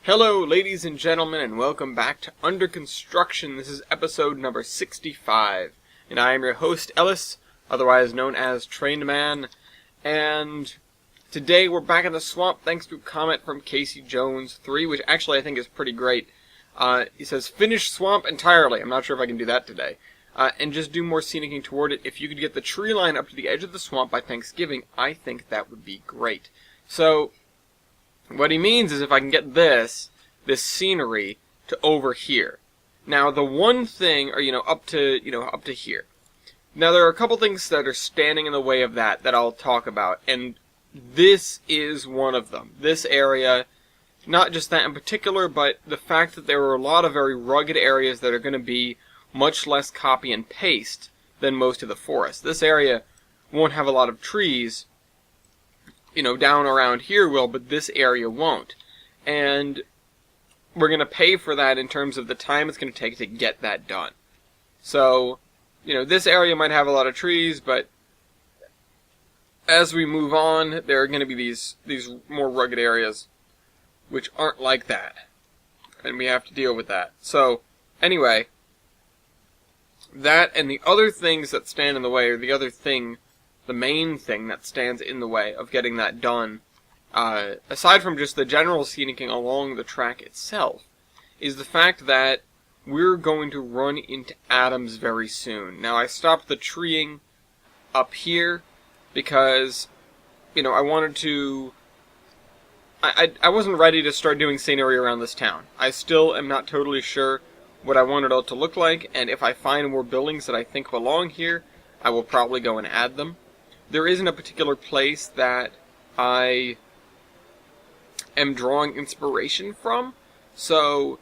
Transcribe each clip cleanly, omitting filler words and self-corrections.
Hello, ladies and gentlemen, and welcome back to Under Construction. This is episode number 65, and I am your host, Ellis, otherwise known as Trained Man, and today we're back in the swamp thanks to a comment from Casey Jones 3, which actually I think is pretty great. He says, finish swamp entirely. I'm not sure if I can do that today. And just do more scenicking toward it. If you could get the tree line up to the edge of the swamp by Thanksgiving, I think that would be great. So, what he means is if I can get this scenery to over here. Now, the one thing, or, up to here. Now, there are a couple things that are standing in the way of that I'll talk about, and this is one of them. This area, not just that in particular, but the fact that there are a lot of very rugged areas that are going to be much less copy and paste than most of the forest. This area won't have a lot of trees, down around here will, but this area won't. And we're going to pay for that in terms of the time it's going to take to get that done. So, this area might have a lot of trees, but as we move on, there are going to be these more rugged areas which aren't like that. And we have to deal with that. So, anyway, that and the other things that stand in the way, or the main thing that stands in the way of getting that done, aside from just the general scenicking along the track itself, is the fact that we're going to run into Adams very soon. Now, I stopped the treeing up here because, I wanted to... I wasn't ready to start doing scenery around this town. I still am not totally sure what I want it all to look like, and if I find more buildings that I think belong here, I will probably go and add them. There isn't a particular place that I am drawing inspiration from, so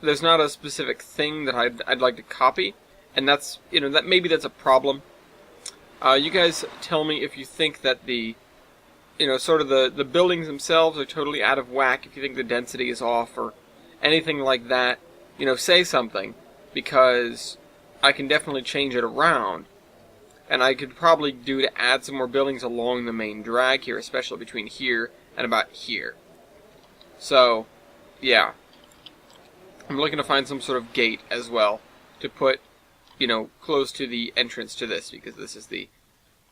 there's not a specific thing that I'd like to copy, and that's, that maybe that's a problem. You guys tell me if you think that the, sort of the buildings themselves are totally out of whack, if you think the density is off, or anything like that, say something, because I can definitely change it around. And I could probably do to add some more buildings along the main drag here, especially between here and about here. So, yeah. I'm looking to find some sort of gate as well to put, close to the entrance to this, because this is the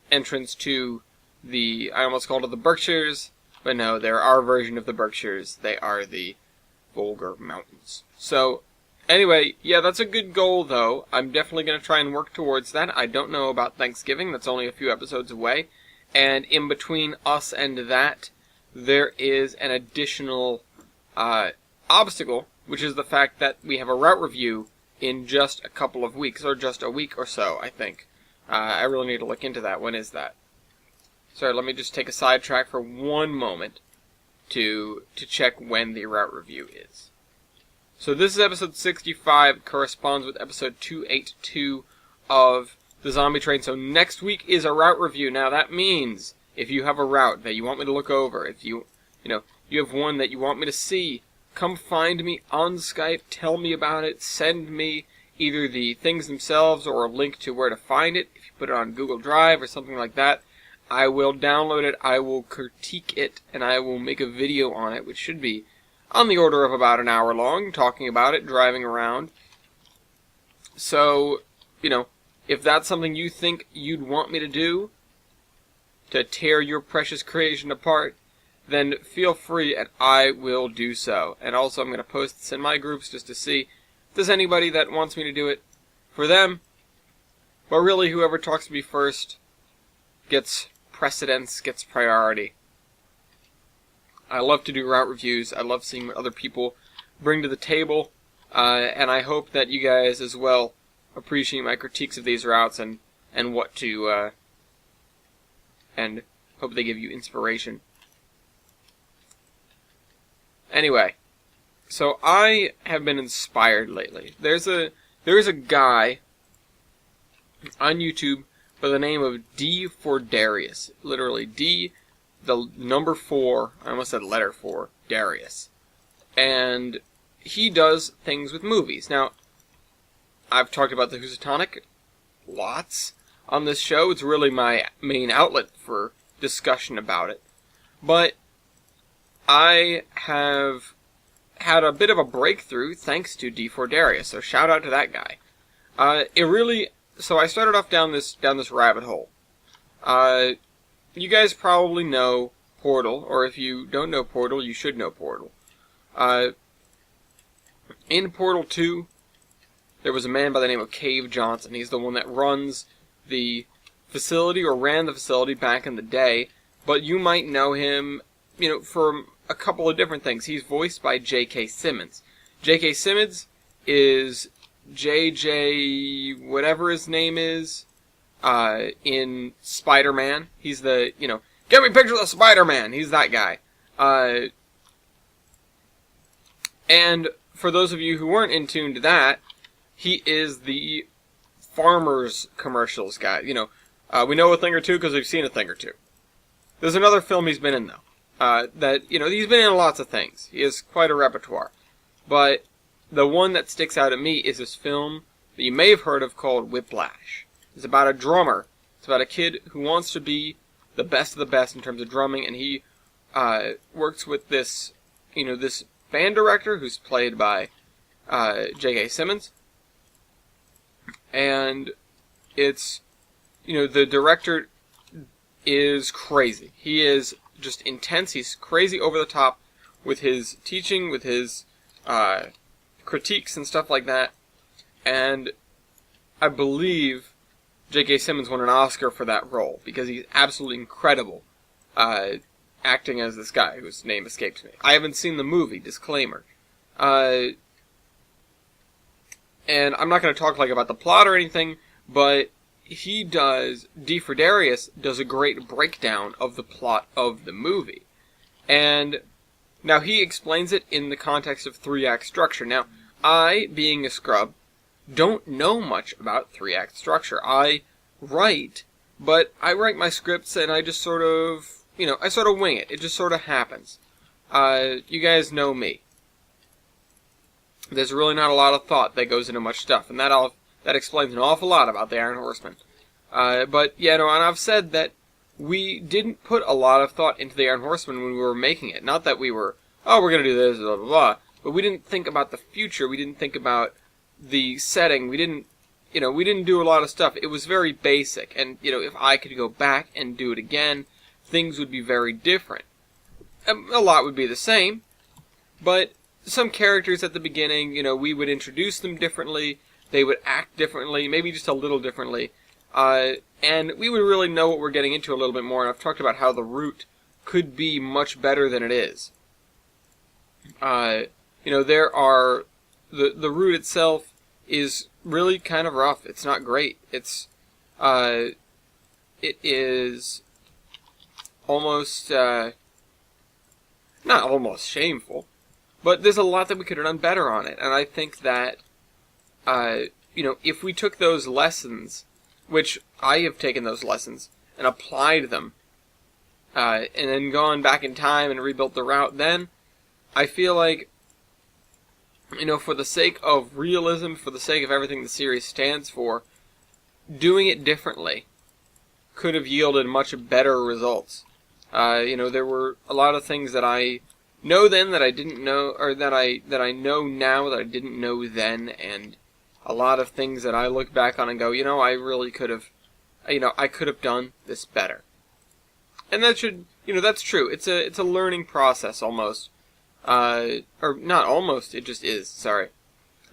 entrance to I almost called it the Berkshires, but no, they're our version of the Berkshires. They are the Volga Mountains. So, anyway, yeah, that's a good goal, though. I'm definitely going to try and work towards that. I don't know about Thanksgiving. That's only a few episodes away. And in between us and that, there is an additional obstacle, which is the fact that we have a route review in just a couple of weeks, or just a week or so, I think. I really need to look into that. When is that? Sorry, let me just take a sidetrack for one moment to check when the route review is. So this is episode 65, corresponds with episode 282 of the Zombie Train. So next week is a route review. Now that means if you have a route that you want me to look over, if you have one that you want me to see, come find me on Skype, tell me about it, send me either the things themselves or a link to where to find it. If you put it on Google Drive or something like that, I will download it, I will critique it, and I will make a video on it, which should be on the order of about an hour long, talking about it, driving around. So, if that's something you think you'd want me to do, to tear your precious creation apart, then feel free and I will do so. And also I'm going to post this in my groups just to see if there's anybody that wants me to do it for them. But really, whoever talks to me first gets precedence, gets priority. I love to do route reviews. I love seeing what other people bring to the table. And I hope that you guys as well appreciate my critiques of these routes and what to, and hope they give you inspiration. Anyway, so I have been inspired lately. There is a guy on YouTube by the name of D for Darius. Literally D, the number 4, I almost said letter 4, Darius. And he does things with movies. Now, I've talked about the Housatonic lots on this show. It's really my main outlet for discussion about it. But I have had a bit of a breakthrough thanks to D4 Darius, so shout out to that guy. So I started off down this rabbit hole. You guys probably know Portal, or if you don't know Portal, you should know Portal. In Portal 2, there was a man by the name of Cave Johnson. He's the one that runs the facility, or ran the facility back in the day, but you might know him, from a couple of different things. He's voiced by J.K. Simmons. J.K. Simmons is J.J. whatever his name is, in Spider-Man. He's the, get me pictures of Spider-Man! He's that guy. And for those of you who weren't in tune to that, he is the Farmers commercials guy. We know a thing or two because we've seen a thing or two. There's another film he's been in, though. He's been in lots of things. He has quite a repertoire. But the one that sticks out at me is this film that you may have heard of called Whiplash. It's about a drummer. It's about a kid who wants to be the best of the best in terms of drumming, and he works with this, this band director who's played by J.K. Simmons. And it's, the director is crazy. He is just intense. He's crazy over the top with his teaching, with his critiques and stuff like that. And I believe J.K. Simmons won an Oscar for that role because he's absolutely incredible acting as this guy whose name escapes me. I haven't seen the movie, disclaimer. And I'm not going to talk about the plot or anything, but D4 Darius does a great breakdown of the plot of the movie. And now he explains it in the context of 3-act structure. Now, I, being a scrub, don't know much about 3-act structure. I write, but I write my scripts and I just sort of, I sort of wing it. It just sort of happens. You guys know me. There's really not a lot of thought that goes into much stuff, and that explains an awful lot about the Iron Horseman. But and I've said that we didn't put a lot of thought into the Iron Horseman when we were making it. Not that we were, we're going to do this, blah, blah, blah, but we didn't think about the future. We didn't think about the setting. We didn't do a lot of stuff. It was very basic, and, if I could go back and do it again, things would be very different. A lot would be the same, but some characters at the beginning, we would introduce them differently, they would act differently, maybe just a little differently, and we would really know what we're getting into a little bit more, and I've talked about how the route could be much better than it is. There are, the route itself is really kind of rough. It's not great. It is almost, not almost shameful, but there's a lot that we could have done better on it, and I think that, if we took those lessons, which I have taken those lessons, and applied them, and then gone back in time and rebuilt the route, then I feel like, for the sake of realism, for the sake of everything the series stands for, doing it differently could have yielded much better results. There were a lot of things that I know then that I didn't know, or that I know now that I didn't know then, and a lot of things that I look back on and go, I really could have, I could have done this better. And that should, that's true. It's a learning process almost. Or not almost, it just is, sorry.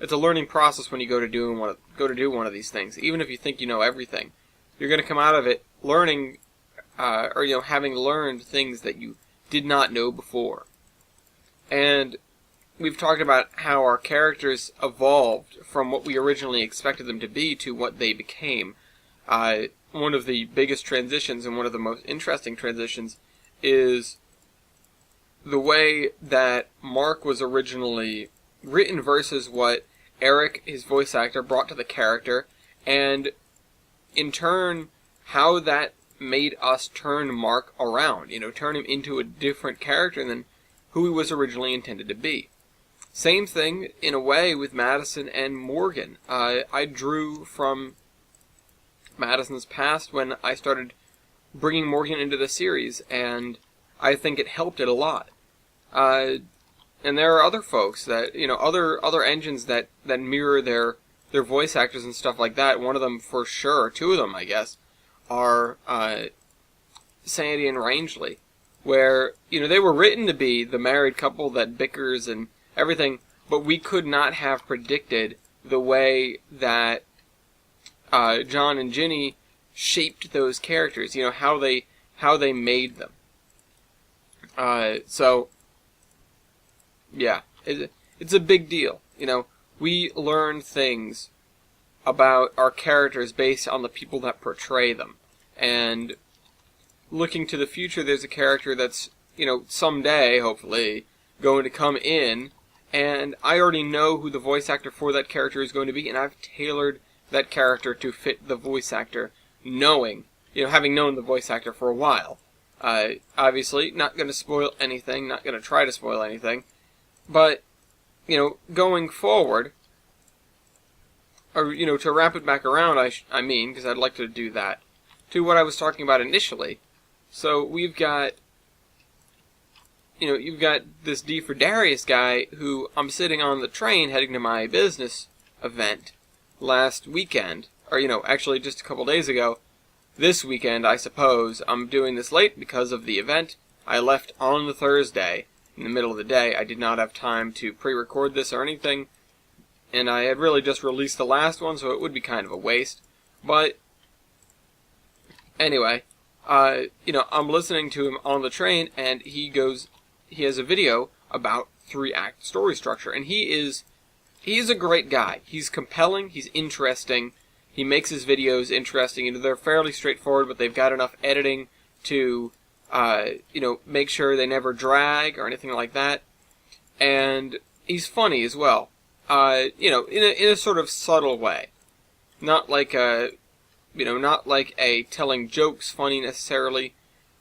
It's a learning process when you go to do one of these things. Even if you think you know everything, you're going to come out of it learning, or having learned things that you did not know before. And we've talked about how our characters evolved from what we originally expected them to be to what they became. One of the biggest transitions and one of the most interesting transitions is the way that Mark was originally written versus what Eric, his voice actor, brought to the character, and in turn, how that made us turn Mark around, turn him into a different character than who he was originally intended to be. Same thing, in a way, with Madison and Morgan. I drew from Madison's past when I started bringing Morgan into the series, and I think it helped it a lot. And there are other folks that, other engines that mirror their voice actors and stuff like that. One of them for sure, two of them I guess, are Sandy and Rangeley, where, they were written to be the married couple that bickers and everything, but we could not have predicted the way that John and Ginny shaped those characters, how they made them. So, yeah, it's a big deal. We learn things about our characters based on the people that portray them. And looking to the future, there's a character that's, someday, hopefully, going to come in, and I already know who the voice actor for that character is going to be, and I've tailored that character to fit the voice actor, knowing, having known the voice actor for a while. Obviously, not going to spoil anything, not going to try to spoil anything, but, going forward, or, to wrap it back around, I mean, because I'd like to do that, to what I was talking about initially. So, we've got, you've got this D for Darius guy who I'm sitting on the train heading to my business event last weekend, or, actually just a couple days ago. This weekend, I suppose. I'm doing this late because of the event. I left on the Thursday, in the middle of the day. I did not have time to pre-record this or anything, and I had really just released the last one, so it would be kind of a waste. But, anyway, I'm listening to him on the train, and he has a video about 3-act story structure, and he's a great guy. He's compelling, he's interesting, he makes his videos interesting, they're fairly straightforward, but they've got enough editing to, make sure they never drag or anything like that. And he's funny as well. In a sort of subtle way. Not like a telling jokes funny necessarily,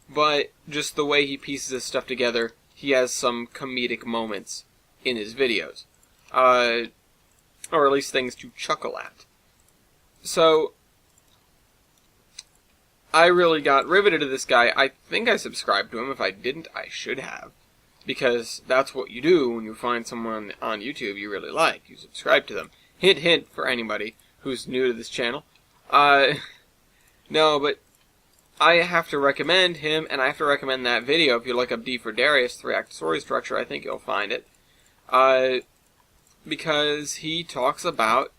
but just the way he pieces his stuff together, he has some comedic moments in his videos. Or at least things to chuckle at. So, I really got riveted to this guy. I think I subscribed to him. If I didn't, I should have. Because that's what you do when you find someone on YouTube you really like. You subscribe to them. Hint, hint, for anybody who's new to this channel. No, but I have to recommend him, and I have to recommend that video. If you look up D for Darius, 3-act story structure, I think you'll find it. Because he talks about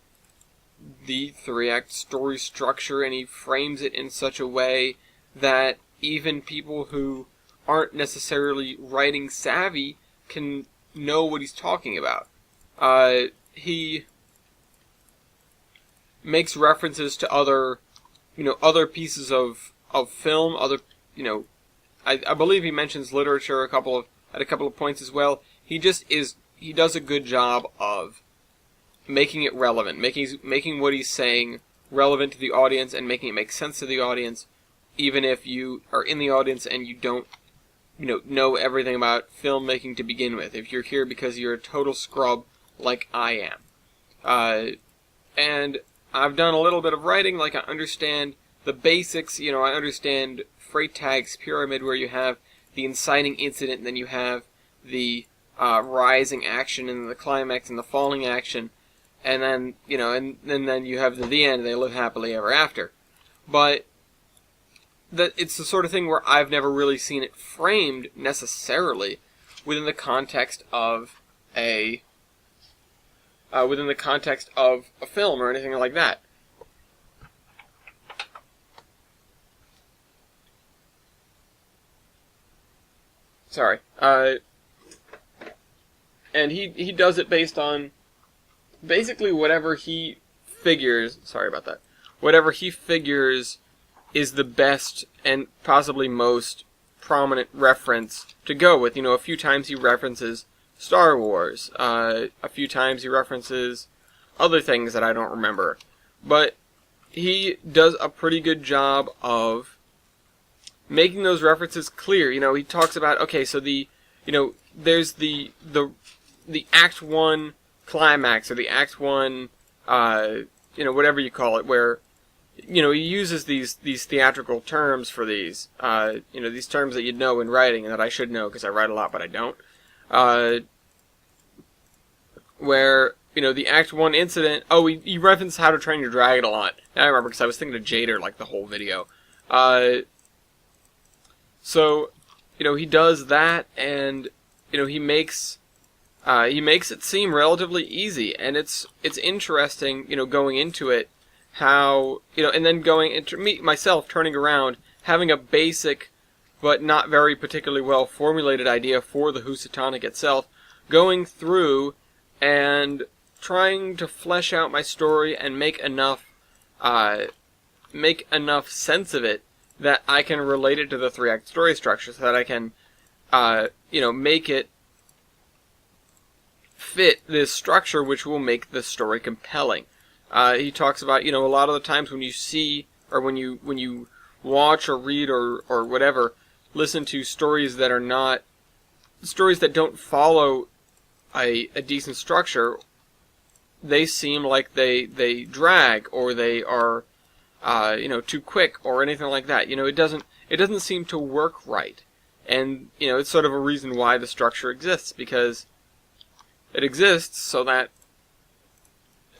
the 3-act story structure, and he frames it in such a way that even people who aren't necessarily writing savvy can know what he's talking about. He makes references to other pieces of film, I believe he mentions literature at a couple of points as well. He does a good job of making it relevant, making what he's saying relevant to the audience and making it make sense to the audience, even if you are in the audience and you don't, know everything about filmmaking to begin with. If you're here because you're a total scrub like I am. And I've done a little bit of writing, I understand the basics, I understand Freytag's pyramid, where you have the inciting incident, and then you have the rising action, and the climax, and the falling action, and then, and then you have the end, and they live happily ever after. But it's the sort of thing where I've never really seen it framed, necessarily, within the context of a film or anything like that. Sorry. And he does it based on basically whatever he figures, whatever he figures is the best and possibly most prominent reference to go with. A few times he references Star Wars, a few times he references other things that I don't remember. But he does a pretty good job of making those references clear. He talks about, okay, so there's the Act 1 climax, or the Act 1, whatever you call it, where, he uses these theatrical terms for these, these terms that you'd know in writing and that I should know because I write a lot, but I don't. where, the Act 1 incident, oh, he referenced How to Train Your Dragon a lot. Now I remember, because I was thinking of Jader, like, the whole video. So, he does that, and, he makes it seem relatively easy, and it's interesting, going into it, how, and then going into me, myself, turning around, having a basic, but not very particularly well formulated idea for the Housatonic itself, going through and trying to flesh out my story and make enough sense of it that I can relate it to the 3-act story structure, so that I can, make it fit this structure, which will make the story compelling. He talks about, a lot of the times when you see, or when you watch or read or whatever, listen to stories that are not, stories that don't follow a decent structure, they seem like they drag, or they are, too quick, or anything like that. It doesn't seem to work right. And, it's sort of a reason why the structure exists, because it exists so that,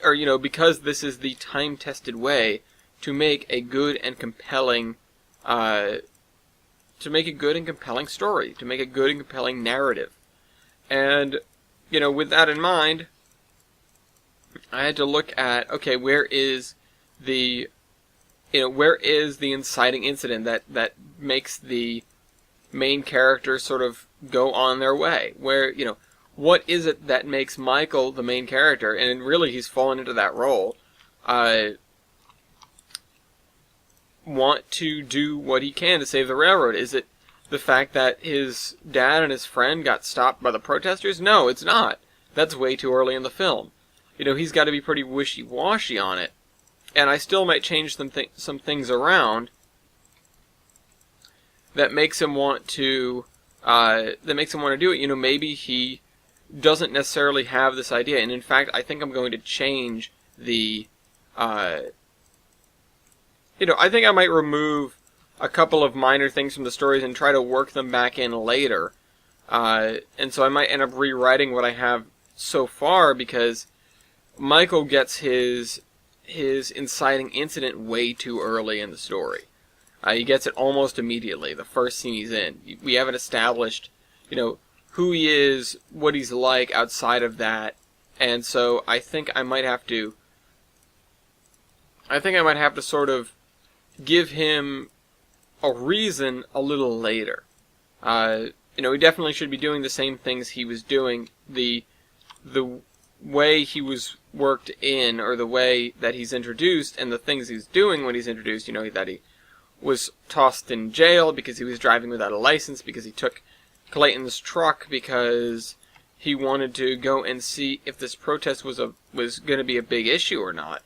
or, because this is the time-tested way to make a good and compelling, story, to make a good and compelling narrative. And, with that in mind, I had to look at, okay, where is the inciting incident that makes the main character sort of go on their way? Where, what is it that makes Michael the main character? And really, he's fallen into that role. Want to do what he can to save the railroad? Is it the fact that his dad and his friend got stopped by the protesters? No, it's not. That's way too early in the film. He's got to be pretty wishy-washy on it. And I still might change some things around that makes him want to do it. Maybe he doesn't necessarily have this idea, and in fact, I think I'm going to change the, I think I might remove a couple of minor things from the stories and try to work them back in later, and so I might end up rewriting what I have so far, because Michael gets his inciting incident way too early in the story. He gets it almost immediately, the first scene he's in. We haven't established, who he is, what he's like outside of that, and so I think I might have to sort of give him a reason a little later. He definitely should be doing the same things he was doing. The way he was worked in, or the way that he's introduced, and the things he's doing when he's introduced, that he was tossed in jail because he was driving without a license, because he took Clayton's truck because he wanted to go and see if this protest was going to be a big issue or not.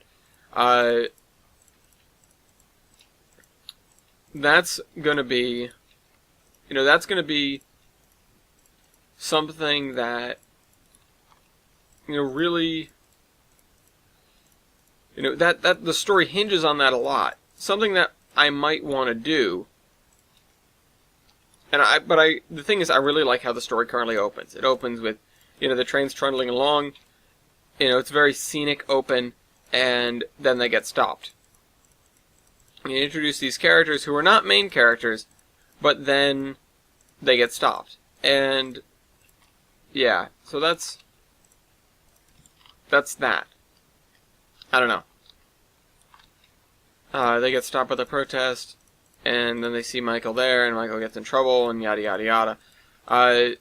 That's going to be, something that, really, that the story hinges on that a lot. Something that I might want to do. The thing is, I really like how the story currently opens. It opens with, the trains trundling along. It's very scenic, open, and then they get stopped. You introduce these characters who are not main characters, but then they get stopped. And, yeah, so that's that. I don't know. They get stopped by the protest, and then they see Michael there, and Michael gets in trouble, and yada yada yada. I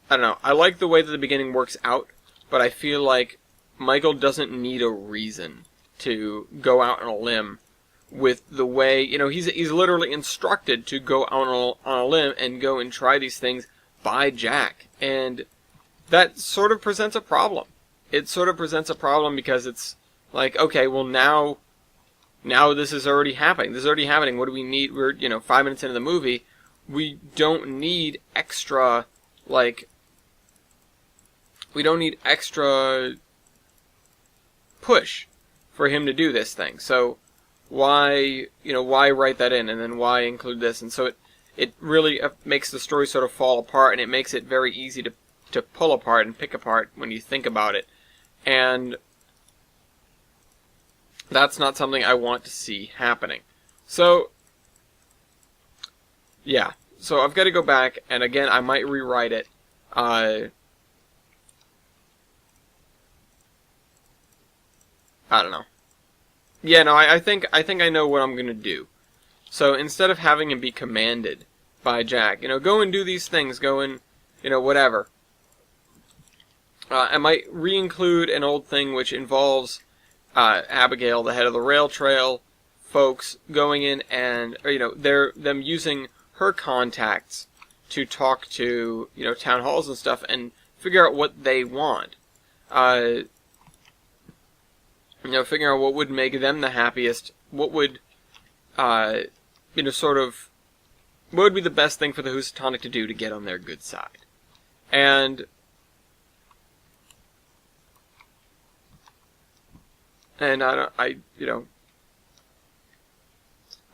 don't know. I like the way that the beginning works out, but I feel like Michael doesn't need a reason to go out on a limb with the way, he's literally instructed to go out on a limb and go and try these things by Jack. And that sort of presents a problem. It sort of presents a problem because it's like, okay, well now this is already happening. This is already happening. What do we need? We're, 5 minutes into the movie. We don't need extra, push for him to do this thing. So why write that in, and then why include this? And so it really makes the story sort of fall apart, and it makes it very easy to to pull apart and pick apart when you think about it. And that's not something I want to see happening. So, yeah. So I've got to go back, and again, I might rewrite it. I don't know. Yeah, no, I think I know what I'm gonna do. So instead of having him be commanded by Jack, go and do these things, go and, whatever. I might re-include an old thing which involves Abigail, the head of the rail trail, folks going in and, them using her contacts to talk to, town halls and stuff and figure out what they want. Figuring out what would make them the happiest, what would, what would be the best thing for the Housatonic to do to get on their good side. And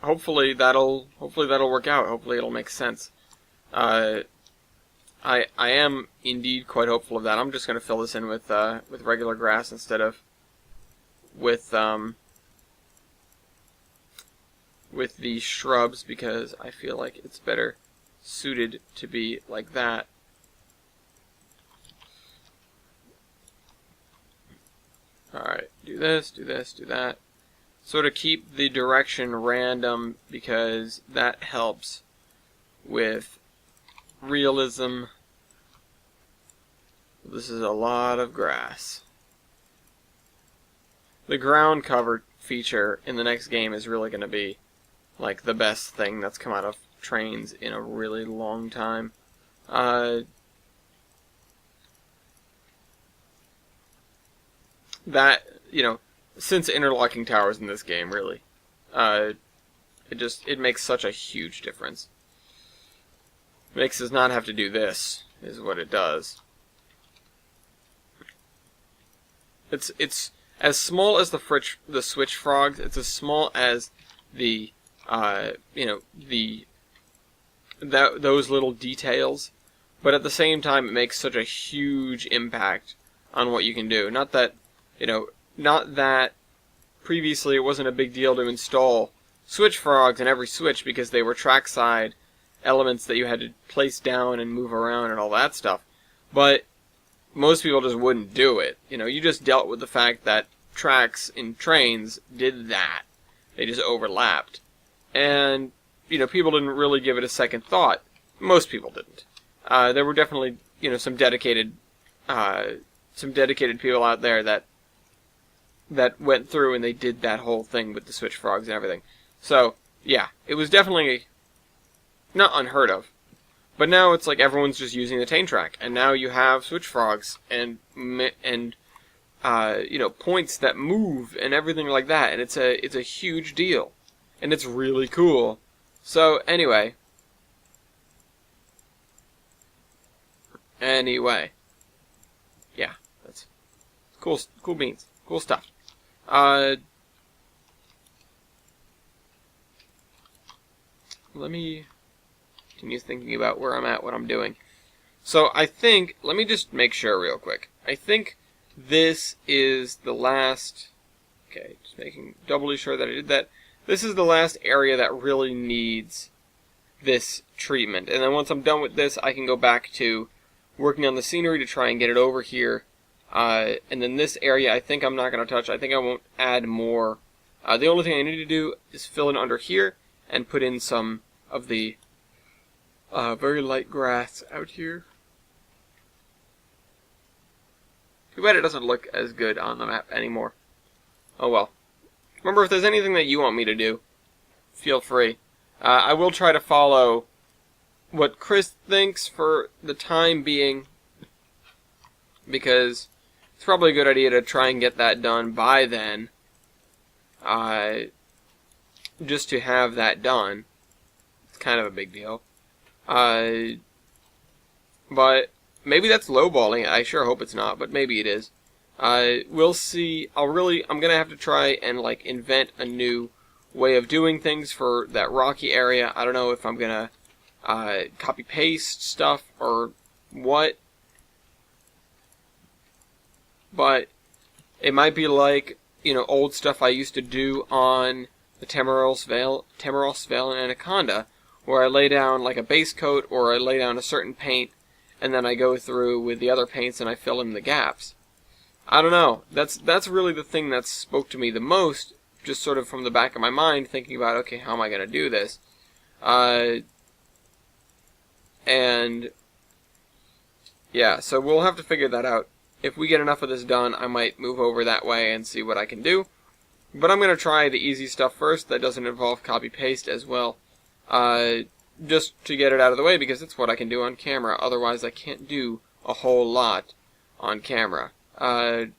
hopefully that'll work out. Hopefully it'll make sense. I am indeed quite hopeful of that. I'm just going to fill this in with regular grass instead of with the shrubs, because I feel like it's better suited to be like that. Alright, do this, do this, do that. Sort of keep the direction random, because that helps with realism. This is a lot of grass. The ground cover feature in the next game is really going to be like the best thing that's come out of Trains in a really long time. That, since interlocking towers in this game, really, it makes such a huge difference. It makes us not have to do this, is what it does. It's as small as the switch frogs. It's as small as the those little details, but at the same time, it makes such a huge impact on what you can do. Not that previously it wasn't a big deal to install switch frogs in every switch because they were trackside elements that you had to place down and move around and all that stuff. But most people just wouldn't do it. You just dealt with the fact that tracks in Trains did that. They just overlapped. And, people didn't really give it a second thought. Most people didn't. There were definitely, some dedicated people out there that went through and they did that whole thing with the switch frogs and everything. So, yeah, it was definitely not unheard of. But now it's like everyone's just using the Tane track, and now you have switch frogs and points that move and everything like that, and it's a huge deal, and it's really cool. So anyway, yeah, that's cool beans, cool stuff. Let me continue thinking about where I'm at, what I'm doing. So I think, let me just make sure real quick. I think this is the last, okay, just making doubly sure that I did that. This is the last area that really needs this treatment. And then once I'm done with this, I can go back to working on the scenery to try and get it over here. And then this area I think I'm not going to touch. I think I won't add more. The only thing I need to do is fill in under here and put in some of the very light grass out here. Too bad it doesn't look as good on the map anymore. Oh well. Remember, if there's anything that you want me to do, feel free. I will try to follow what Chris thinks for the time being, because it's probably a good idea to try and get that done by then. Just to have that done. It's kind of a big deal. But maybe that's lowballing. I sure hope it's not, but maybe it is. We'll see. I'm gonna have to try and invent a new way of doing things for that rocky area. I don't know if I'm gonna copy paste stuff or what. but it might be like, old stuff I used to do on the Tamaros Vale and Anaconda, where I lay down like a base coat or I lay down a certain paint, and then I go through with the other paints and I fill in the gaps. I don't know. That's really the thing that spoke to me the most, just sort of from the back of my mind, thinking about, okay, how am I going to do this? And yeah, so we'll have to figure that out. If we get enough of this done, I might move over that way and see what I can do. But I'm going to try the easy stuff first that doesn't involve copy-paste as well. Just to get it out of the way, because it's what I can do on camera. Otherwise, I can't do a whole lot on camera. Copying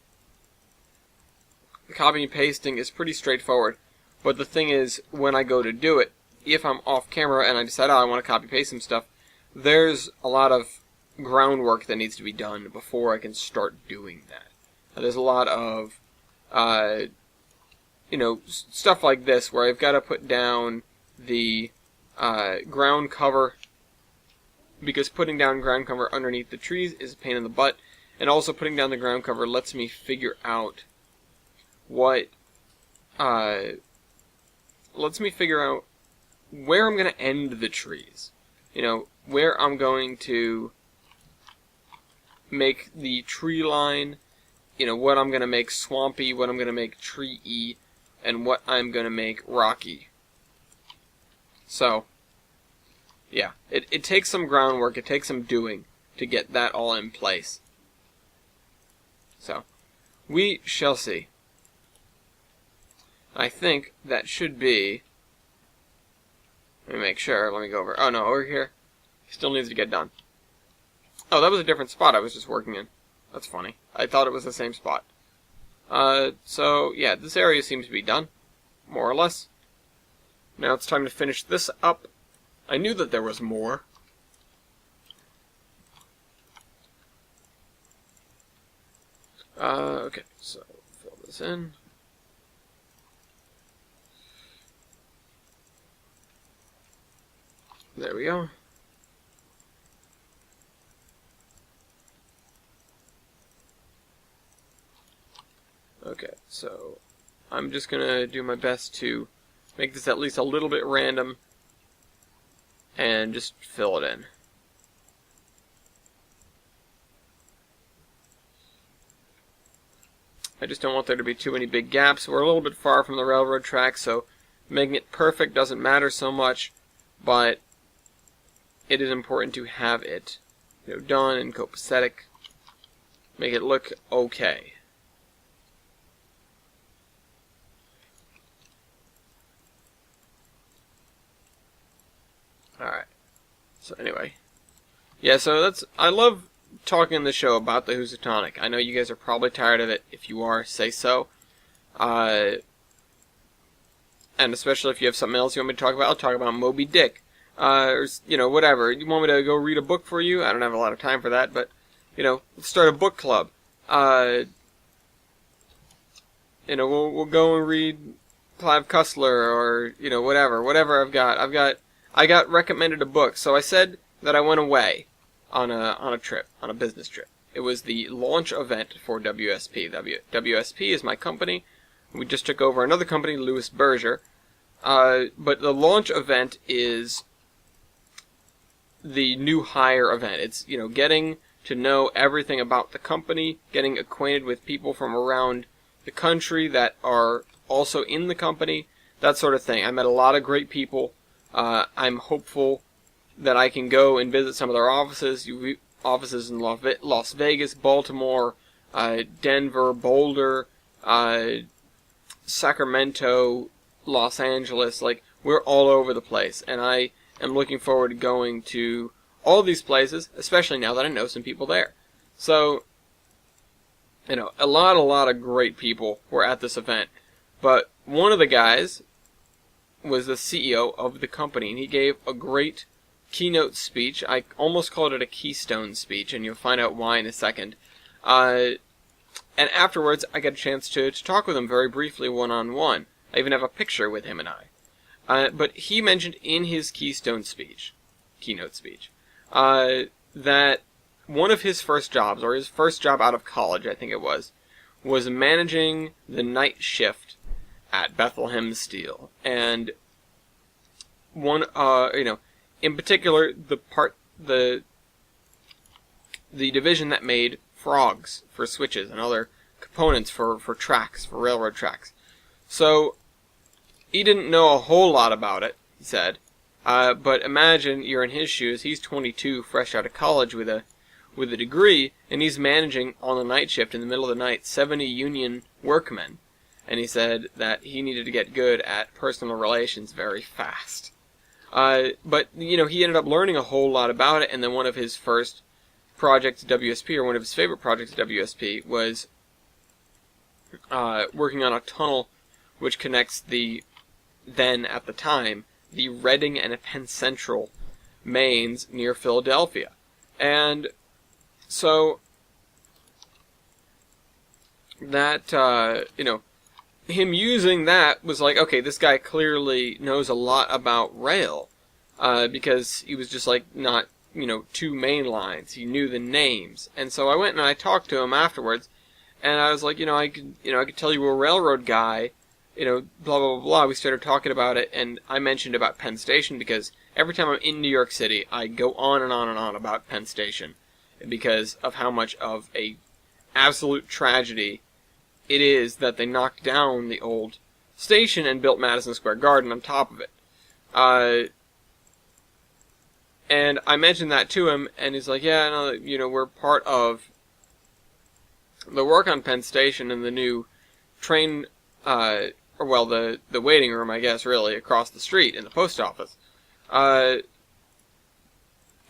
and pasting is pretty straightforward. But the thing is, when I go to do it, if I'm off camera and I decide, I want to copy-paste some stuff, there's a lot of groundwork that needs to be done before I can start doing that. There's a lot of, stuff like this where I've got to put down the ground cover, because putting down ground cover underneath the trees is a pain in the butt, and also putting down the ground cover lets me figure out where I'm going to end the trees. Where I'm going to make the tree line, what I'm going to make swampy, what I'm going to make tree-y, and what I'm going to make rocky. So, yeah, it takes some groundwork, it takes some doing to get that all in place. So, we shall see. I think that should be... Let me make sure, let me go over... Oh no, over here. Still needs to get done. Oh, that was a different spot I was just working in. That's funny. I thought it was the same spot. So, yeah, this area seems to be done. More or less. Now it's time to finish this up. I knew that there was more. Okay, so fill this in. There we go. Okay, so I'm just gonna do my best to make this at least a little bit random and just fill it in. I just don't want there to be too many big gaps. We're a little bit far from the railroad track, so making it perfect doesn't matter so much, but it is important to have it done and copacetic. Make it look okay. Alright. So anyway. Yeah, so I love talking in the show about the Housatonic. I know you guys are probably tired of it. If you are, say so. And especially if you have something else you want me to talk about, I'll talk about Moby Dick. Or, whatever. You want me to go read a book for you? I don't have a lot of time for that, but, let's start a book club. We'll go and read Clive Cussler or, whatever I got recommended a book, so I said that I went away on a trip, on a business trip. It was the launch event for WSP. WSP is my company. We just took over another company, Louis Berger. But the launch event is the new hire event. It's, getting to know everything about the company, getting acquainted with people from around the country that are also in the company, that sort of thing. I met a lot of great people. I'm hopeful that I can go and visit some of their offices in Las Vegas, Baltimore, Denver, Boulder, Sacramento, Los Angeles. Like, we're all over the place, and I am looking forward to going to all these places, especially now that I know some people there. So, a lot of great people were at this event, but one of the guys was the CEO of the company, and he gave a great keynote speech. I almost called it a keystone speech, and you'll find out why in a second. And afterwards, I got a chance to talk with him very briefly one-on-one. I even have a picture with him and I. But he mentioned in his keynote speech, that one of his first jobs, or his first job out of college, I think it was was managing the night shift at Bethlehem Steel, and one, in particular, the division that made frogs for switches and other components for tracks, for railroad tracks. So, he didn't know a whole lot about it, he said. But imagine you're in his shoes. He's 22, fresh out of college with a degree, and he's managing on the night shift in the middle of the night 70 union workmen. And he said that he needed to get good at personal relations very fast. But he ended up learning a whole lot about it, and then one of his first projects at WSP, or one of his favorite projects at WSP, was working on a tunnel which connects then at the time, the Reading and Penn Central mains near Philadelphia. And so that, him using that was like, okay, this guy clearly knows a lot about rail, because he was just like not, two main lines. He knew the names. And so I went and I talked to him afterwards, and I was like, I could tell you a railroad guy, blah, blah, blah, blah. We started talking about it, and I mentioned about Penn Station because every time I'm in New York City, I go on and on and on about Penn Station because of how much of a absolute tragedy it is that they knocked down the old station and built Madison Square Garden on top of it. And I mentioned that to him, and he's like, yeah, no, we're part of the work on Penn Station and the new train, the waiting room, I guess, really, across the street in the post office.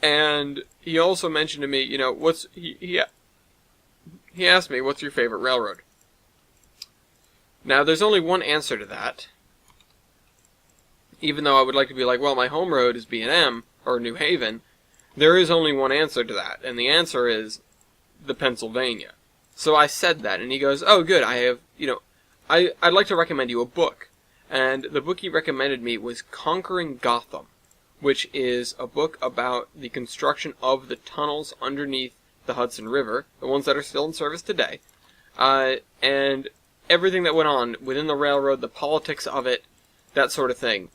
And he also mentioned to me, he asked me, what's your favorite railroad? Now, there's only one answer to that. Even though I would like to be like, well, my home road is B&M, or New Haven, there is only one answer to that, and the answer is the Pennsylvania. So I said that, and he goes, oh, good, I have, I'd like to recommend you a book. And the book he recommended me was Conquering Gotham, which is a book about the construction of the tunnels underneath the Hudson River, the ones that are still in service today, and everything that went on within the railroad, the politics of it, that sort of thing.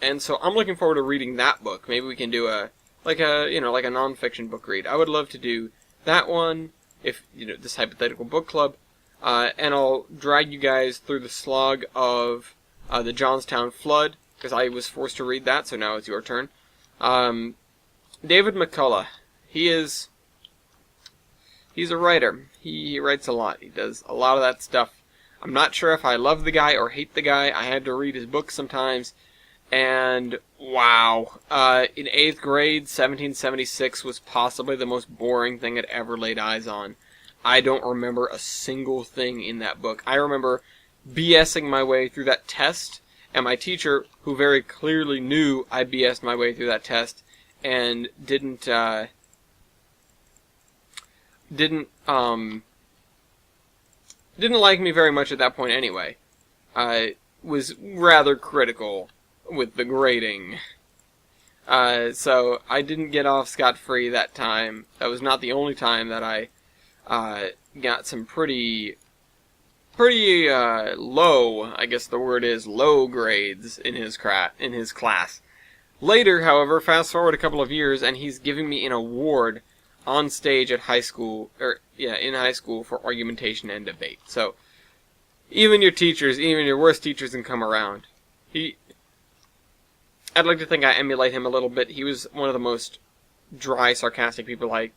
And so I'm looking forward to reading that book. Maybe we can do a nonfiction book read. I would love to do that one, if, this hypothetical book club, and I'll drag you guys through the slog of the Johnstown Flood, because I was forced to read that, so now it's your turn. David McCullough, he's a writer. He writes a lot. He does a lot of that stuff. I'm not sure if I love the guy or hate the guy. I had to read his books sometimes. And, wow. In 8th grade, 1776 was possibly the most boring thing I'd ever laid eyes on. I don't remember a single thing in that book. I remember BSing my way through that test, and my teacher, who very clearly knew I BSed my way through that test, and didn't like me very much at that point anyway, was rather critical with the grading. So I didn't get off scot-free that time. That was not the only time that I got some pretty low, I guess the word is, low grades in his class. Later, however, fast forward a couple of years, and he's giving me an award on stage at in high school for argumentation and debate. So, even your worst teachers can come around. I'd like to think I emulate him a little bit. He was one of the most dry, sarcastic people like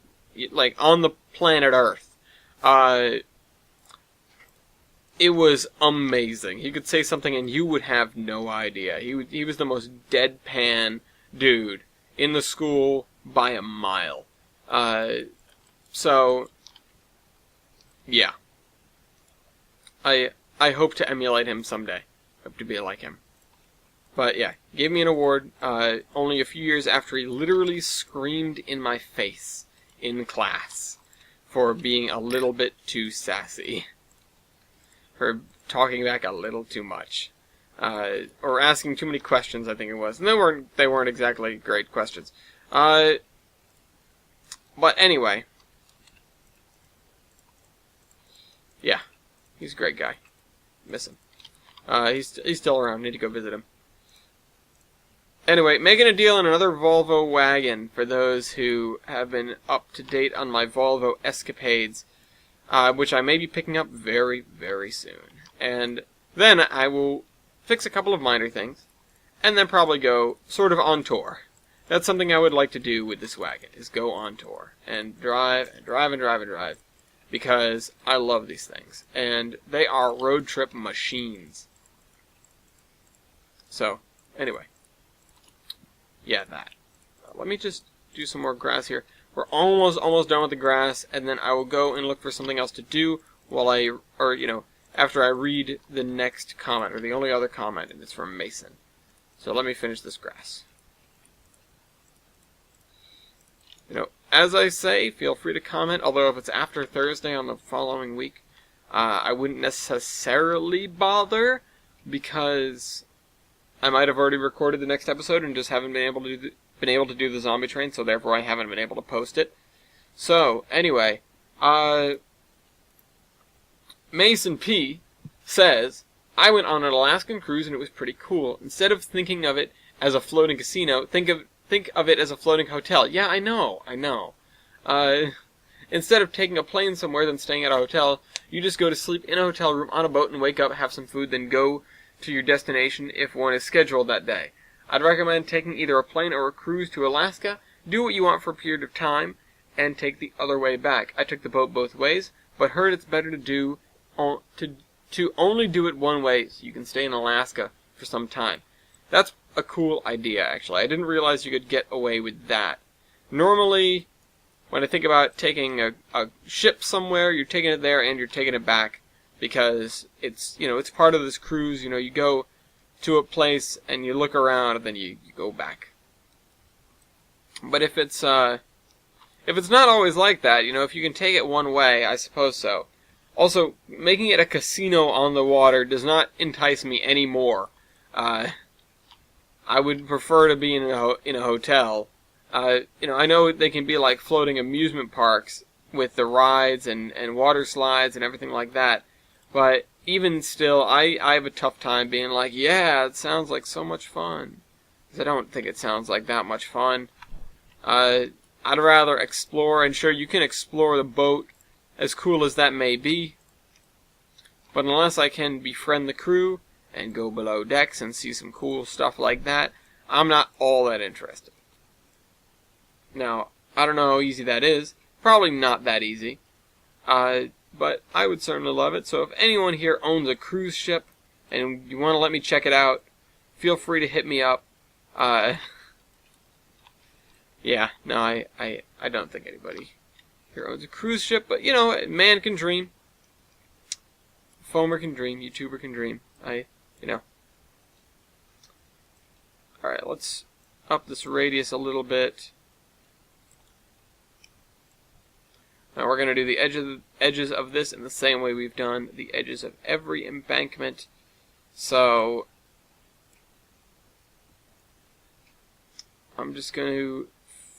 on the planet Earth. It was amazing. He could say something and you would have no idea. He was the most deadpan dude in the school by a mile. So, yeah. I hope to emulate him someday. Hope to be like him. But yeah, gave me an award only a few years after he literally screamed in my face in class for being a little bit too sassy. For talking back a little too much. Or asking too many questions, I think it was. And they weren't exactly great questions. But anyway. He's a great guy. Miss him. He's still around. Need to go visit him. Anyway, making a deal on another Volvo wagon for those who have been up to date on my Volvo escapades, which I may be picking up very, very soon. And then I will fix a couple of minor things, and then probably go sort of on tour. That's something I would like to do with this wagon, is go on tour, and drive, and drive, and drive, and drive, because I love these things, and they are road trip machines. So, anyway. Yeah, that. Let me just do some more grass here. We're almost done with the grass, and then I will go and look for something else to do while after I read the next comment, or the only other comment, and it's from Mason. So let me finish this grass. As I say, feel free to comment, although if it's after Thursday on the following week, I wouldn't necessarily bother, because I might have already recorded the next episode and just haven't been able to do the zombie train, so therefore I haven't been able to post it. So, anyway, Mason P says, I went on an Alaskan cruise and it was pretty cool. Instead of thinking of it as a floating casino, think of it as a floating hotel. Yeah, I know. Instead of taking a plane somewhere then staying at a hotel, you just go to sleep in a hotel room on a boat and wake up, have some food, then go to your destination if one is scheduled that day. I'd recommend taking either a plane or a cruise to Alaska, do what you want for a period of time, and take the other way back. I took the boat both ways, but heard it's better to only do it one way so you can stay in Alaska for some time. That's a cool idea, actually. I didn't realize you could get away with that. Normally, when I think about taking a ship somewhere, you're taking it there and you're taking it back, because it's part of this cruise. You go to a place and you look around and then you go back. But if it's not always like that, if you can take it one way, I suppose so. Also, making it a casino on the water does not entice me anymore. I would prefer to be in a hotel. I know they can be like floating amusement parks with the rides and water slides and everything like that. But even still, I have a tough time being like, yeah, it sounds like so much fun. Because I don't think it sounds like that much fun. I'd rather explore, and sure, you can explore the boat, as cool as that may be. But unless I can befriend the crew and go below decks and see some cool stuff like that, I'm not all that interested. Now, I don't know how easy that is. Probably not that easy. But I would certainly love it. So if anyone here owns a cruise ship and you want to let me check it out, feel free to hit me up. Yeah, no, I don't think anybody here owns a cruise ship, but man can dream. Foamer can dream, YouTuber can dream. Alright, let's up this radius a little bit. Now we're going to do the edges of this in the same way we've done the edges of every embankment. So I'm just going to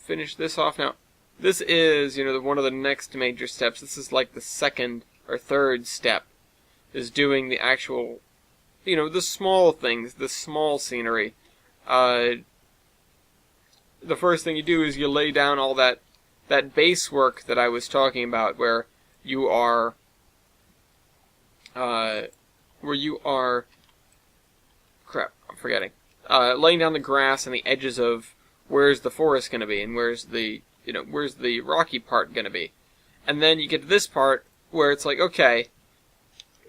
finish this off now. This is, one of the next major steps. This is like the second or third step, is doing the actual, the small things, the small scenery. The first thing you do is you lay down all that base work that I was talking about, where you are crap, I'm forgetting. Laying down the grass and the edges of where's the forest going to be and where's the rocky part going to be. And then you get to this part where it's like, okay,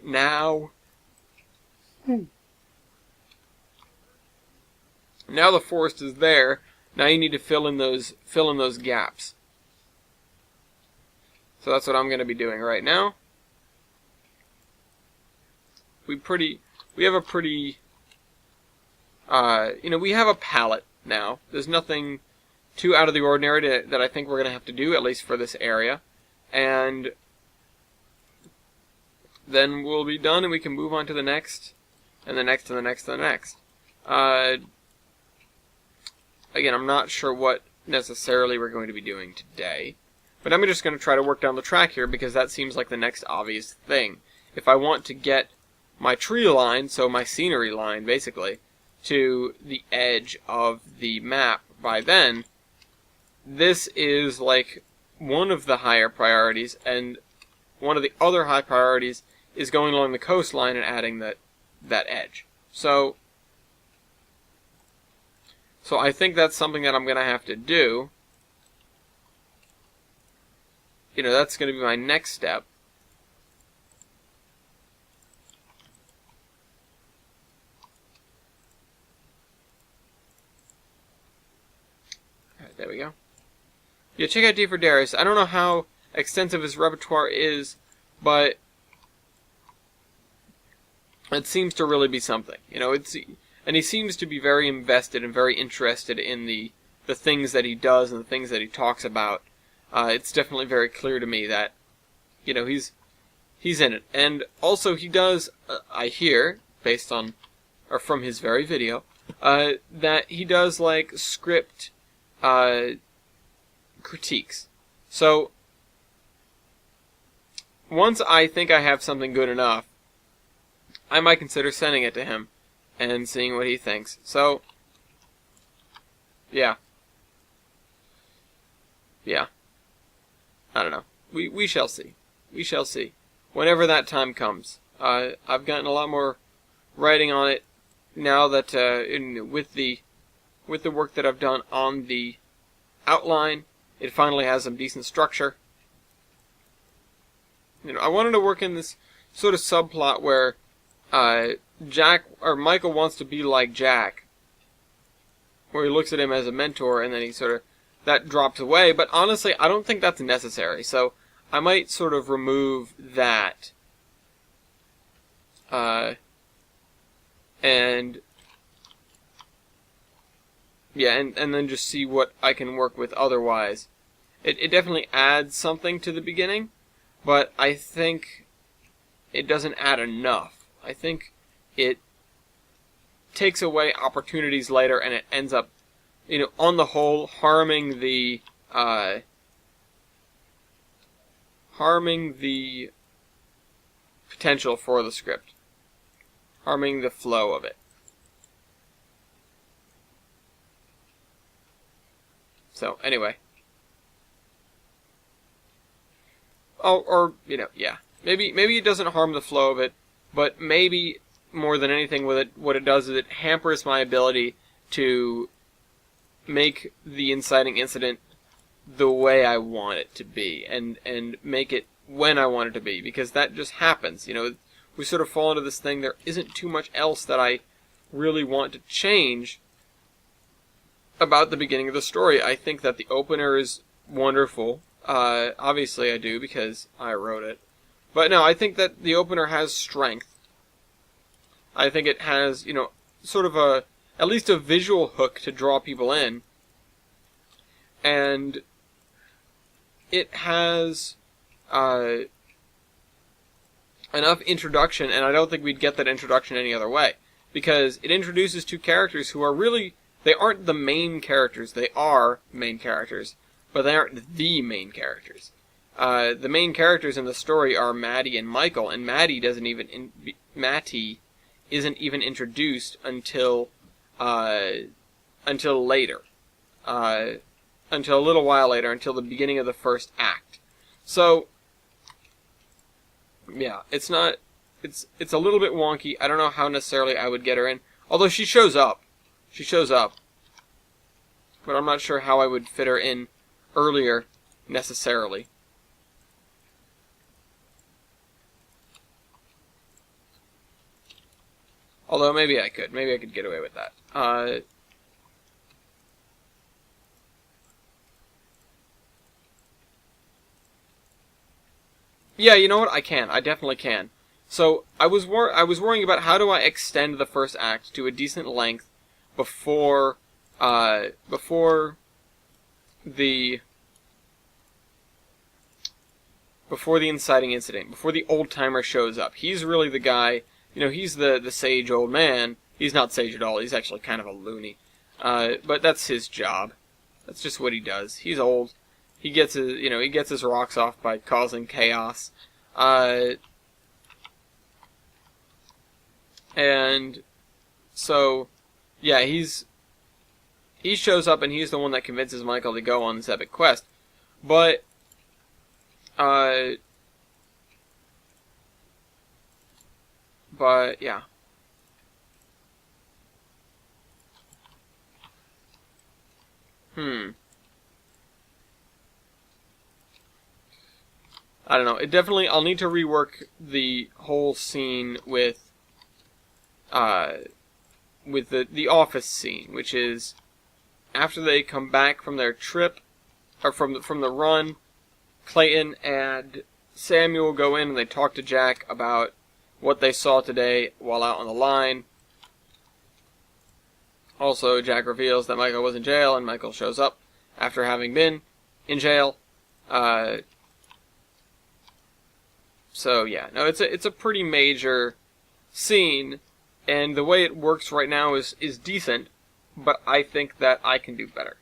now the forest is there. Now you need to fill in those gaps. So that's what I'm going to be doing right now. We have a palette now. There's nothing too out of the ordinary that I think we're going to have to do, at least for this area. And then we'll be done and we can move on to the next, and the next, and the next, and the next. Again, I'm not sure what necessarily we're going to be doing today. But I'm just going to try to work down the track here, because that seems like the next obvious thing. if I want to get my tree line, so my scenery line, basically, to the edge of the map by then, this is like one of the higher priorities, and one of the other high priorities is going along the coastline and adding that edge. So I think that's something that I'm going to have to do. You know, that's going to be my next step. Alright, there we go. Yeah, check out D for Darius. I don't know how extensive his repertoire is, but it seems to really be something. You know, and he seems to be very invested and very interested in the things that he does and the things that he talks about. It's definitely very clear to me that, you know, he's in it. And also he does, I hear, based on, or from his very video, that he does, like, script critiques. So, once I think I have something good enough, I might consider sending it to him and seeing what he thinks. So, yeah. Yeah. I don't know. We shall see. We shall see. Whenever that time comes. I've gotten a lot more writing on it now that with the work that I've done on the outline, it finally has some decent structure. You know, I wanted to work in this sort of subplot where Jack or Michael wants to be like Jack, where he looks at him as a mentor, and then he sort of that drops away. But honestly, I don't think that's necessary. So I might sort of remove that, and yeah, and then just see what I can work with otherwise. It definitely adds something to the beginning, but I think it doesn't add enough. I think it takes away opportunities later, and it ends up, you know, on the whole, harming the potential for the script, harming the flow of it. So anyway, or you know, yeah, maybe it doesn't harm the flow of it, but maybe more than anything with it, what it does is it hampers my ability to make the inciting incident the way I want it to be, and make it when I want it to be, because that just happens. You know, we sort of fall into this thing. There isn't too much else that I really want to change about the beginning of the story. I think that the opener is wonderful. Obviously I do, because I wrote it. But no, I think that the opener has strength. I think it has, you know, sort of at least a visual hook to draw people in. And it has enough introduction, and I don't think we'd get that introduction any other way. Because it introduces two characters who are really, they aren't the main characters. They are main characters, but they aren't the main characters. The main characters in the story are Maddie and Michael, and Matty isn't even introduced until later, until a little while later, until the beginning of the first act. So, yeah, it's a little bit wonky. I don't know how necessarily I would get her in, although she shows up, but I'm not sure how I would fit her in earlier necessarily. Although maybe I could get away with that. Yeah, you know what? I definitely can. So I was worrying about how do I extend the first act to a decent length before the inciting incident, before the old timer shows up. He's really the guy. You know, he's the sage old man. He's not sage at all. He's actually kind of a loony. But that's his job. That's just what he does. He's old. He gets his rocks off by causing chaos. And so, yeah, he shows up and he's the one that convinces Michael to go on this epic quest. But, yeah. I don't know. I'll need to rework the whole scene with the office scene, which is after they come back from their trip, or from the run, Clayton and Samuel go in and they talk to Jack about what they saw today while out on the line. Also, Jack reveals that Michael was in jail, and Michael shows up after having been in jail. So yeah, no, it's a pretty major scene, and the way it works right now is decent, but I think that I can do better.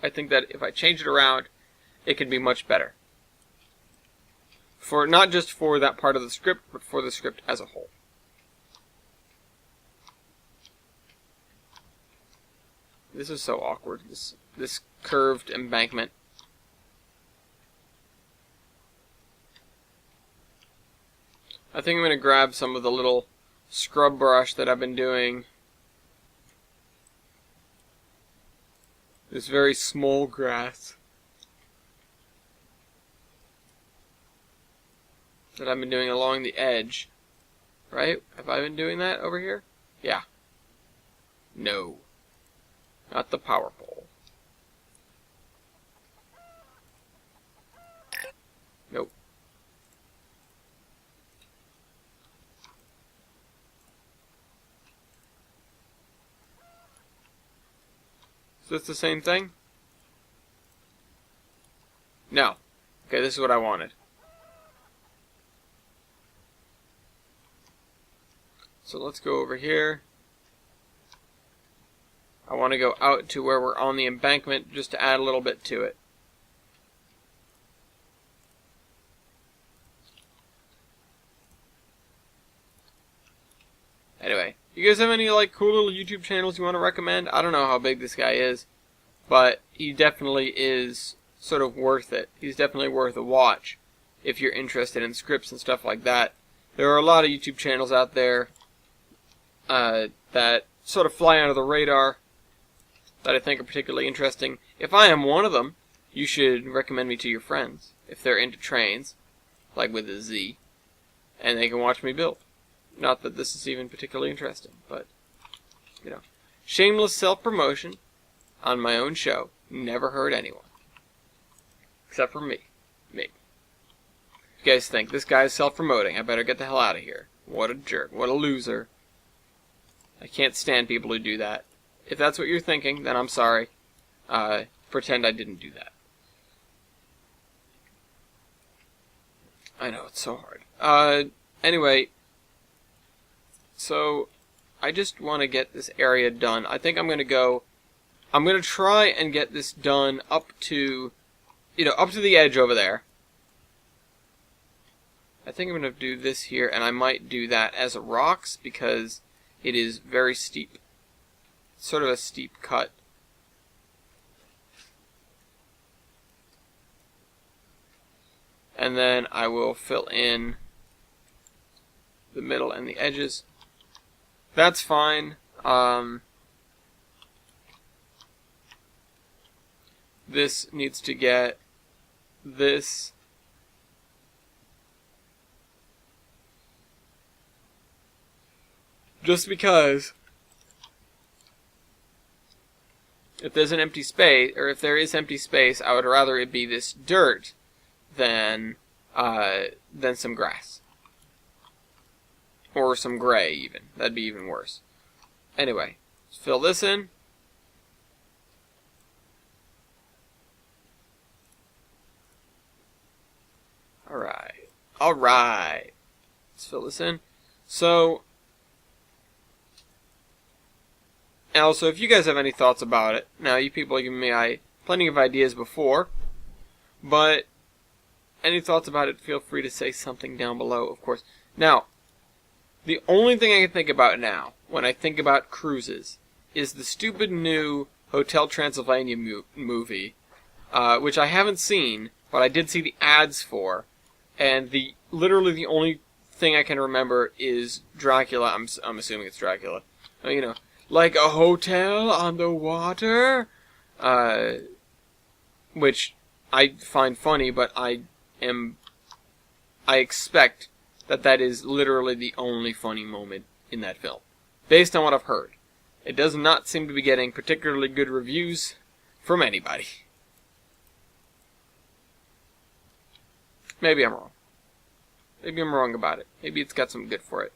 I think that if I change it around, it can be much better. For not just for that part of the script, but for the script as a whole. This is so awkward, this curved embankment. I think I'm going to grab some of the little scrub brush that I've been doing. This very small grass that I've been doing along the edge. Right? Have I been doing that over here? Yeah. No. Not the power pole. Nope. Is this the same thing? No. Okay, this is what I wanted. So let's go over here. I want to go out to where we're on the embankment just to add a little bit to it. Anyway, you guys have any cool little YouTube channels you want to recommend? I don't know how big this guy is, but he definitely is sort of worth it. He's definitely worth a watch if you're interested in scripts and stuff like that. There are a lot of YouTube channels out there that sort of fly under the radar that I think are particularly interesting. If I am one of them, you should recommend me to your friends if they're into trains, like with a Z, and they can watch me build. Not that this is even particularly interesting, but, you know. Shameless self-promotion on my own show never hurt anyone. Except for me. Me. If you guys think this guy's self-promoting, I better get the hell out of here. What a jerk. What a loser. I can't stand people who do that. If that's what you're thinking, then I'm sorry. Pretend I didn't do that. I know, it's so hard. Anyway, so I just want to get this area done. I think I'm going to try and get this done up to the edge over there. I think I'm going to do this here, and I might do that as rocks because it is very steep. Sort of a steep cut. And then I will fill in the middle and the edges. That's fine. This needs to get this. Just because if there's an empty space, or if there is empty space, I would rather it be this dirt than some grass. Or some gray, even. That'd be even worse. Anyway, let's fill this in. Alright. Alright. Let's fill this in. So, and also, if you guys have any thoughts about it, now you people have given me plenty of ideas before, but any thoughts about it, feel free to say something down below, of course. Now, The only thing I can think about now, when I think about cruises, is the stupid new Hotel Transylvania movie, which I haven't seen, but I did see the ads for, and literally the only thing I can remember is Dracula. I'm assuming it's Dracula. You know, like a hotel on the water, which I find funny, but I expect that is literally the only funny moment in that film, based on what I've heard. It does not seem to be getting particularly good reviews from anybody. Maybe I'm wrong. Maybe I'm wrong about it. Maybe it's got some good for it.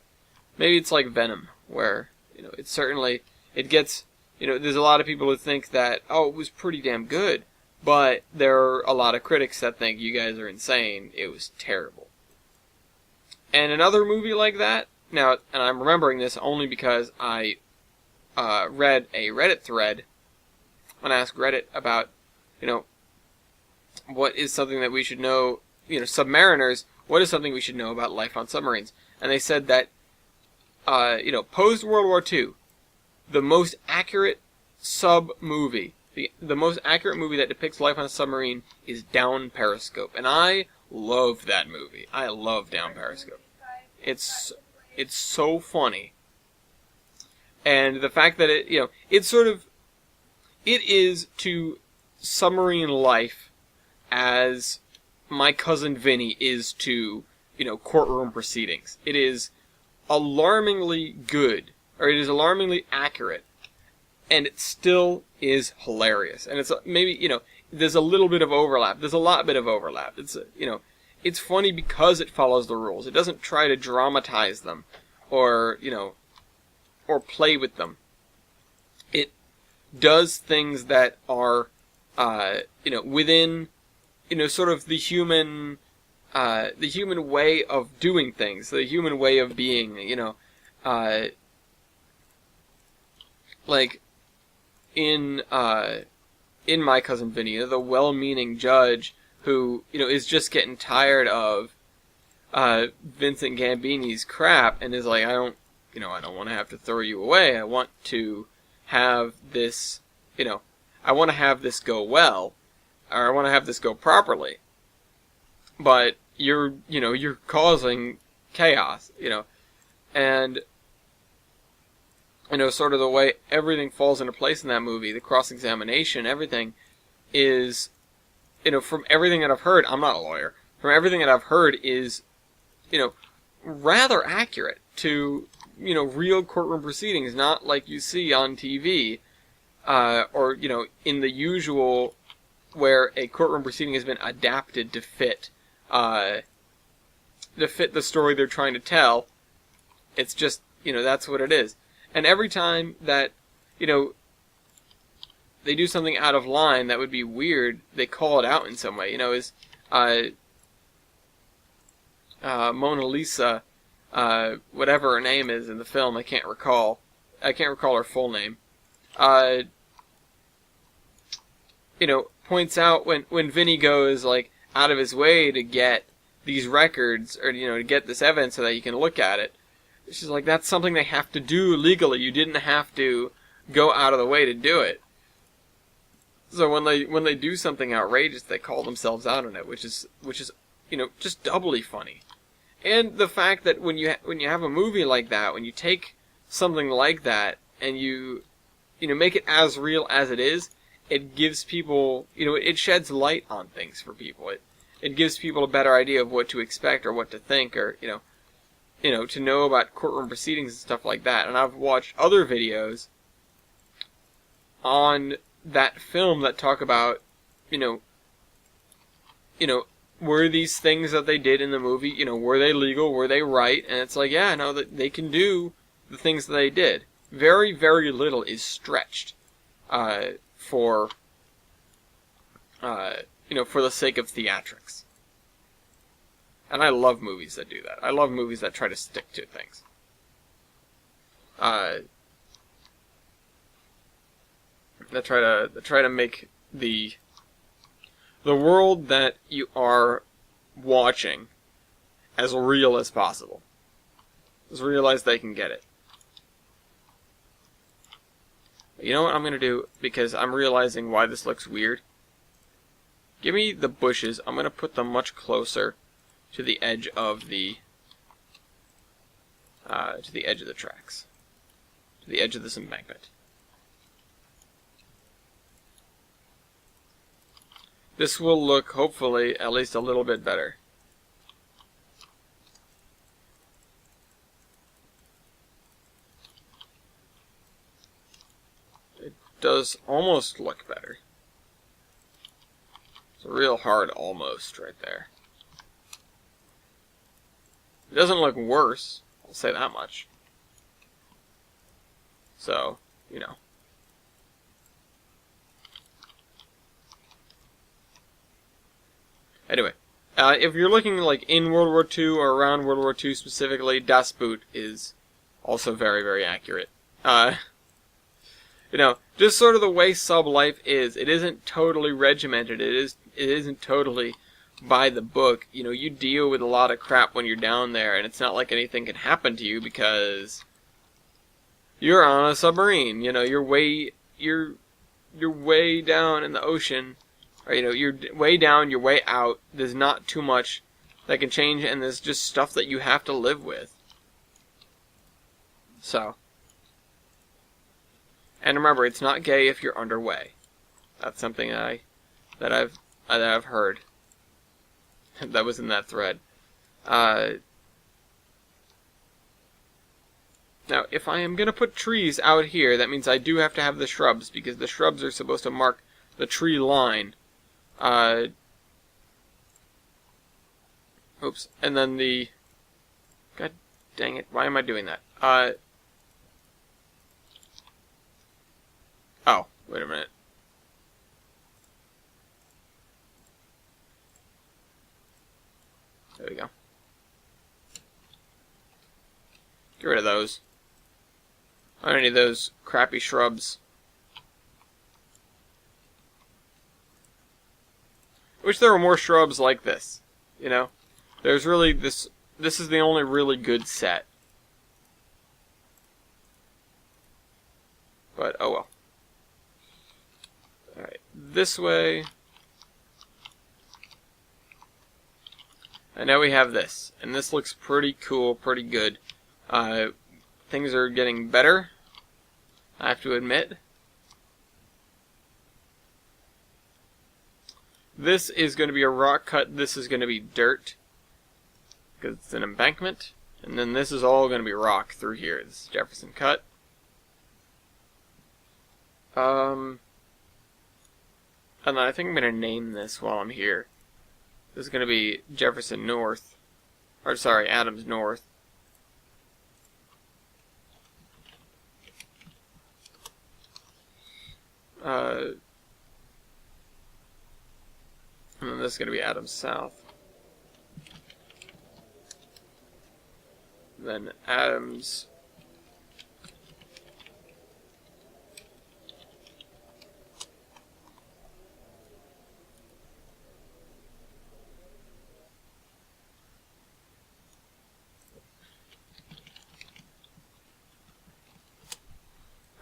Maybe it's like Venom, where, it gets, there's a lot of people who think that, oh, it was pretty damn good, but there are a lot of critics that think you guys are insane, it was terrible. And another movie like that, now, and I'm remembering this only because I read a Reddit thread when I asked Reddit about, what is something that we should know, submariners, what is something we should know about life on submarines? And they said that, post-World War II, the most accurate sub-movie, the most accurate movie that depicts life on a submarine is Down Periscope. And I love that movie. I love Down Periscope. It's so funny. And the fact that it is to submarine life as My Cousin Vinny is to, courtroom proceedings. It is alarmingly good, or it is alarmingly accurate, and it still is hilarious. And it's maybe, there's a little bit of overlap. There's a lot bit of overlap. It's, it's funny because it follows the rules. It doesn't try to dramatize them, or play with them. It does things that are, within, sort of the human way of doing things, the human way of being, like in My Cousin Vinny, the well-meaning judge who, is just getting tired of Vincent Gambini's crap and is like, I don't want to have to throw you away. I want to have this, I want to have this go well, or I want to have this go properly. But you're causing chaos, and, sort of the way everything falls into place in that movie, the cross-examination, everything is, from everything that I've heard, I'm not a lawyer, from everything that I've heard is, rather accurate to, real courtroom proceedings, not like you see on TV, or, in the usual, where a courtroom proceeding has been adapted to fit the story they're trying to tell. It's just, that's what it is. And every time that, they do something out of line that would be weird, they call it out in some way. Is Mona Lisa, whatever her name is in the film, I can't recall her full name, points out when Vinny goes, like, out of his way to get these records, or, to get this evidence so that you can look at it. She's like, that's something they have to do legally. You didn't have to go out of the way to do it. So when they do something outrageous, they call themselves out on it, which is just doubly funny. And the fact that when you have a movie like that, when you take something like that and you make it as real as it is, it gives people, it sheds light on things for people. It gives people a better idea of what to expect or what to think, or to know about courtroom proceedings and stuff like that. And I've watched other videos on that film that talk about, were these things that they did in the movie, were they legal, were they right? And it's like, yeah, no, that they can do the things that they did. Very, very little is stretched, for the sake of theatrics. And I love movies that do that. I love movies that try to stick to things. That try to make the world that you are watching as real as possible. Just realize they can get it. You know what I'm going to do? Because I'm realizing why this looks weird. Give me the bushes. I'm going to put them much closer to the edge of the tracks. To the edge of this embankment. This will look, hopefully, at least a little bit better. It does almost look better. It's a real hard almost right there. It doesn't look worse, I'll say that much. So, you know. Anyway, if you're looking like in World War II or around World War II specifically, Das Boot is also very, very accurate. You know, just sort of the way sub life is. It isn't totally regimented. It isn't totally by the book. You know, you deal with a lot of crap when you're down there, and it's not like anything can happen to you because you're on a submarine. You know, you're way down in the ocean. Or, you know, you're way down, you're way out. There's not too much that can change, and there's just stuff that you have to live with. So. And remember, it's not gay if you're underway. That's something that I've heard. That was in that thread. Now, if I am going to put trees out here, that means I do have to have the shrubs, because the shrubs are supposed to mark the tree line. Oops. And then the... God dang it. Why am I doing that? Oh, wait a minute. There we go. Get rid of those. I don't need those crappy shrubs. Wish there were more shrubs like this, you know? There's really this is the only really good set. But, oh well. Alright, this way. And now we have this. And this looks pretty cool, pretty good. Things are getting better, I have to admit. This is going to be a rock cut. This is going to be dirt, because it's an embankment. And then this is all going to be rock through here. This is Jefferson Cut. And then I think I'm going to name this while I'm here. This is going to be Jefferson North. Or, sorry, Adams North. And then this is going to be Adams South. Then Adams.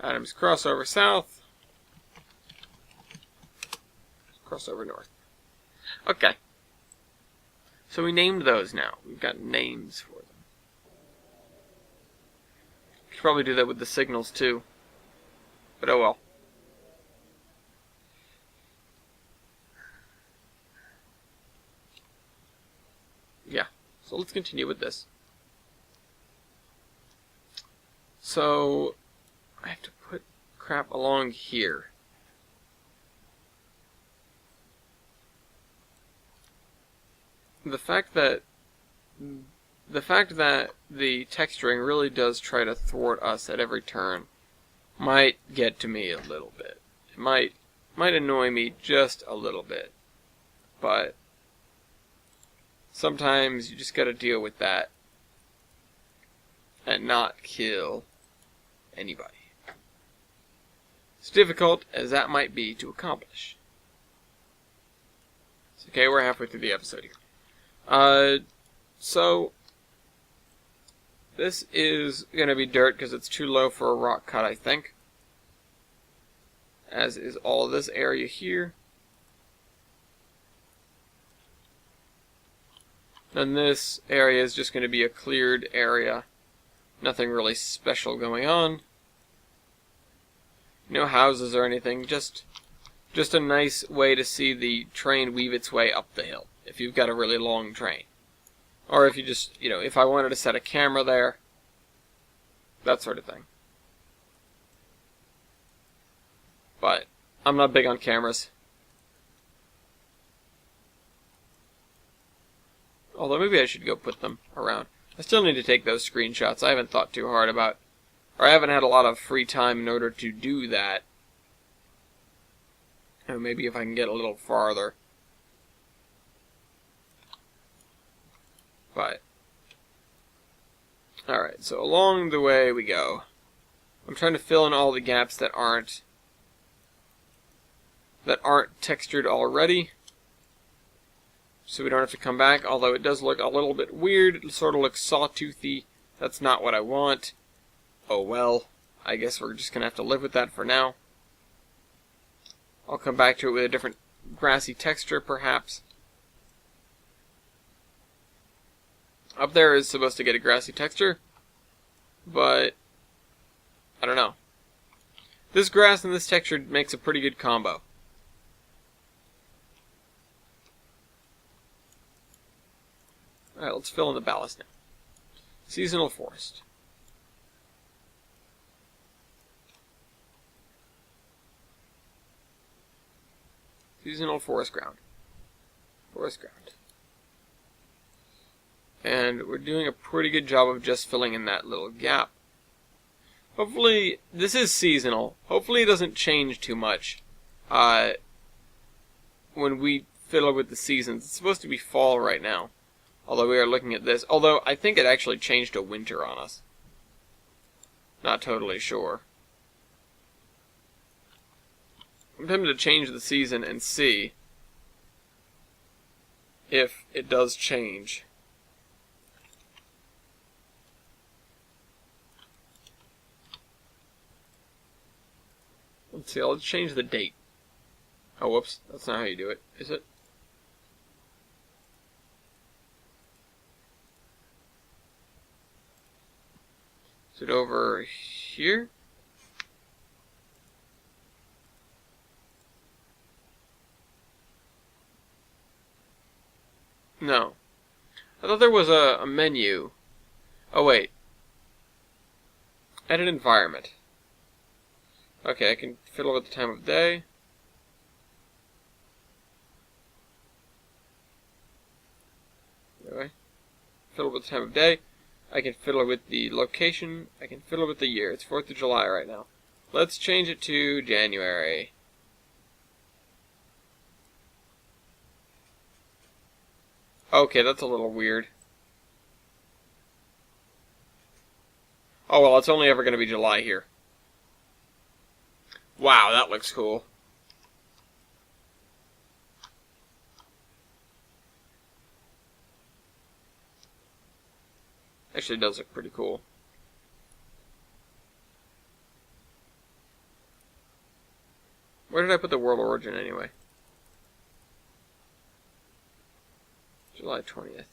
Adams crossover south. Crossover north. Okay. So we named those now. We've got names for them. Should probably do that with the signals too. But oh well. Yeah. So let's continue with this. So I have to put crap along here. The fact that the texturing really does try to thwart us at every turn might get to me a little bit. It might annoy me just a little bit. But sometimes you just gotta deal with that and not kill anybody. As difficult as that might be to accomplish. It's okay, we're halfway through the episode here. So This is going to be dirt because it's too low for a rock cut, I think. As is all this area here. And this area is just going to be a cleared area. Nothing really special going on. No houses or anything. Just a nice way to see the train weave its way up the hill. If you've got a really long train. Or if you just, if I wanted to set a camera there. That sort of thing. But I'm not big on cameras. Although maybe I should go put them around. I still need to take those screenshots. I haven't thought too hard about, or I haven't had a lot of free time in order to do that. And maybe if I can get a little farther. But, alright, so along the way we go. I'm trying to fill in all the gaps that aren't textured already. So we don't have to come back, although it does look a little bit weird. It sort of looks sawtoothy. That's not what I want. Oh well, I guess we're just going to have to live with that for now. I'll come back to it with a different grassy texture, perhaps. Up there is supposed to get a grassy texture, but I don't know. This grass and this texture makes a pretty good combo. Alright, let's fill in the ballast now. Seasonal forest. Seasonal forest ground. Forest ground. And we're doing a pretty good job of just filling in that little gap. Hopefully, this is seasonal. Hopefully it doesn't change too much when we fiddle with the seasons. It's supposed to be fall right now. Although we are looking at this. Although I think it actually changed to winter on us. Not totally sure. I'm tempted to change the season and see if it does change. Let's see, let's change the date. Oh, whoops, that's not how you do it, is it? Is it over here? No. I thought there was a menu. Oh, wait. Edit environment. Okay, I can fiddle with the time of day. Anyway, fiddle with the time of day. I can fiddle with the location. I can fiddle with the year. It's 4th of July right now. Let's change it to January. Okay, that's a little weird. Oh well, it's only ever going to be July here. Wow, that looks cool. Actually, it does look pretty cool. Where did I put the world origin anyway? July 20th.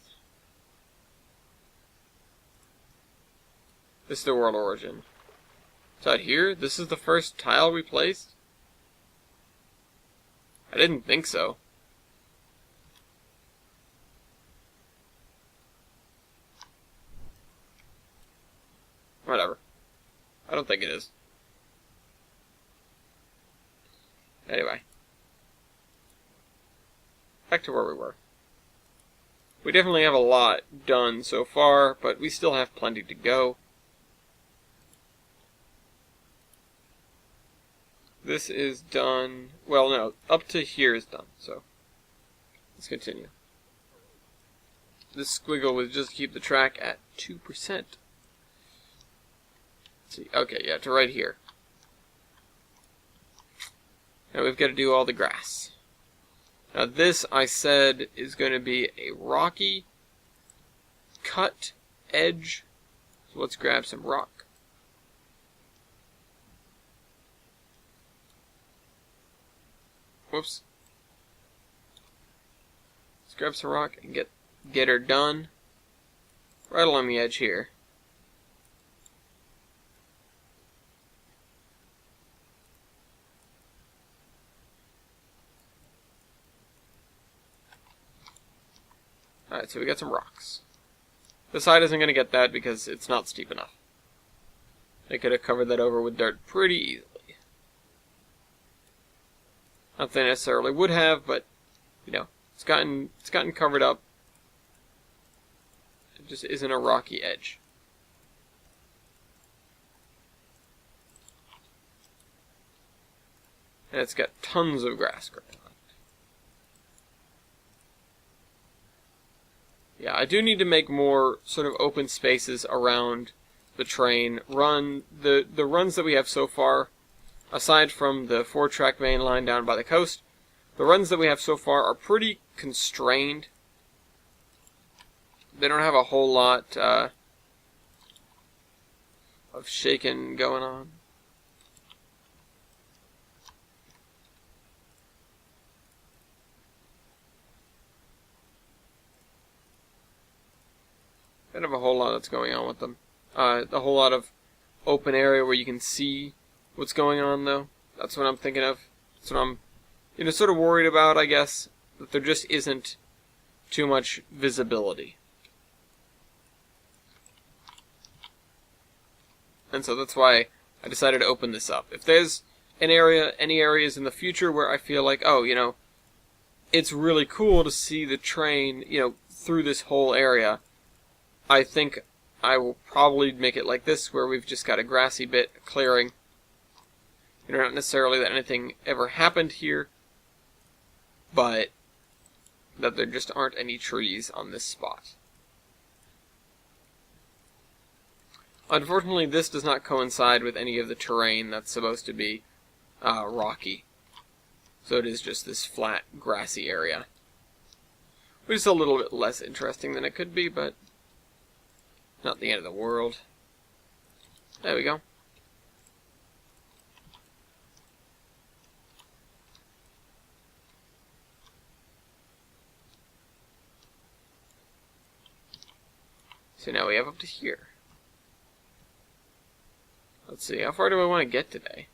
This is the world origin. Is that here? This is the first tile we placed? I didn't think so. Whatever. I don't think it is. Anyway. Back to where we were. We definitely have a lot done so far, but we still have plenty to go. This is done. Well, no, up to here is done, so let's continue. This squiggle was just to keep the track at 2%. Let's see, okay, yeah, to right here. Now we've got to do all the grass. Now this, I said, is going to be a rocky, cut edge So let's grab some rock. Whoops. Let's grab some rock and get her done. Right along the edge here. Alright, so we got some rocks. The side isn't going to get that because it's not steep enough. They could have covered that over with dirt pretty easily. Not that they necessarily would have, but, you know, it's gotten covered up. It just isn't a rocky edge. And it's got tons of grass growing on it. Yeah, I do need to make more sort of open spaces around the train. The runs that we have so far, aside from the 4-track main line down by the coast, the runs that we have so far are pretty constrained. They don't have a whole lot of shaking going on. Don't have a whole lot that's going on with them. A whole lot of open area where you can see what's going on, though. That's what I'm thinking of. That's what I'm, sort of worried about, I guess. That there just isn't too much visibility. And so that's why I decided to open this up. If there's any areas in the future where I feel like, oh, it's really cool to see the train, through this whole area, I think I will probably make it like this, where we've just got a grassy bit, a clearing. Not necessarily that anything ever happened here, but that there just aren't any trees on this spot. Unfortunately, this does not coincide with any of the terrain that's supposed to be rocky. So it is just this flat, grassy area. Which is a little bit less interesting than it could be, but not the end of the world. There we go. So now we have up to here. Let's see, how far do I want to get today?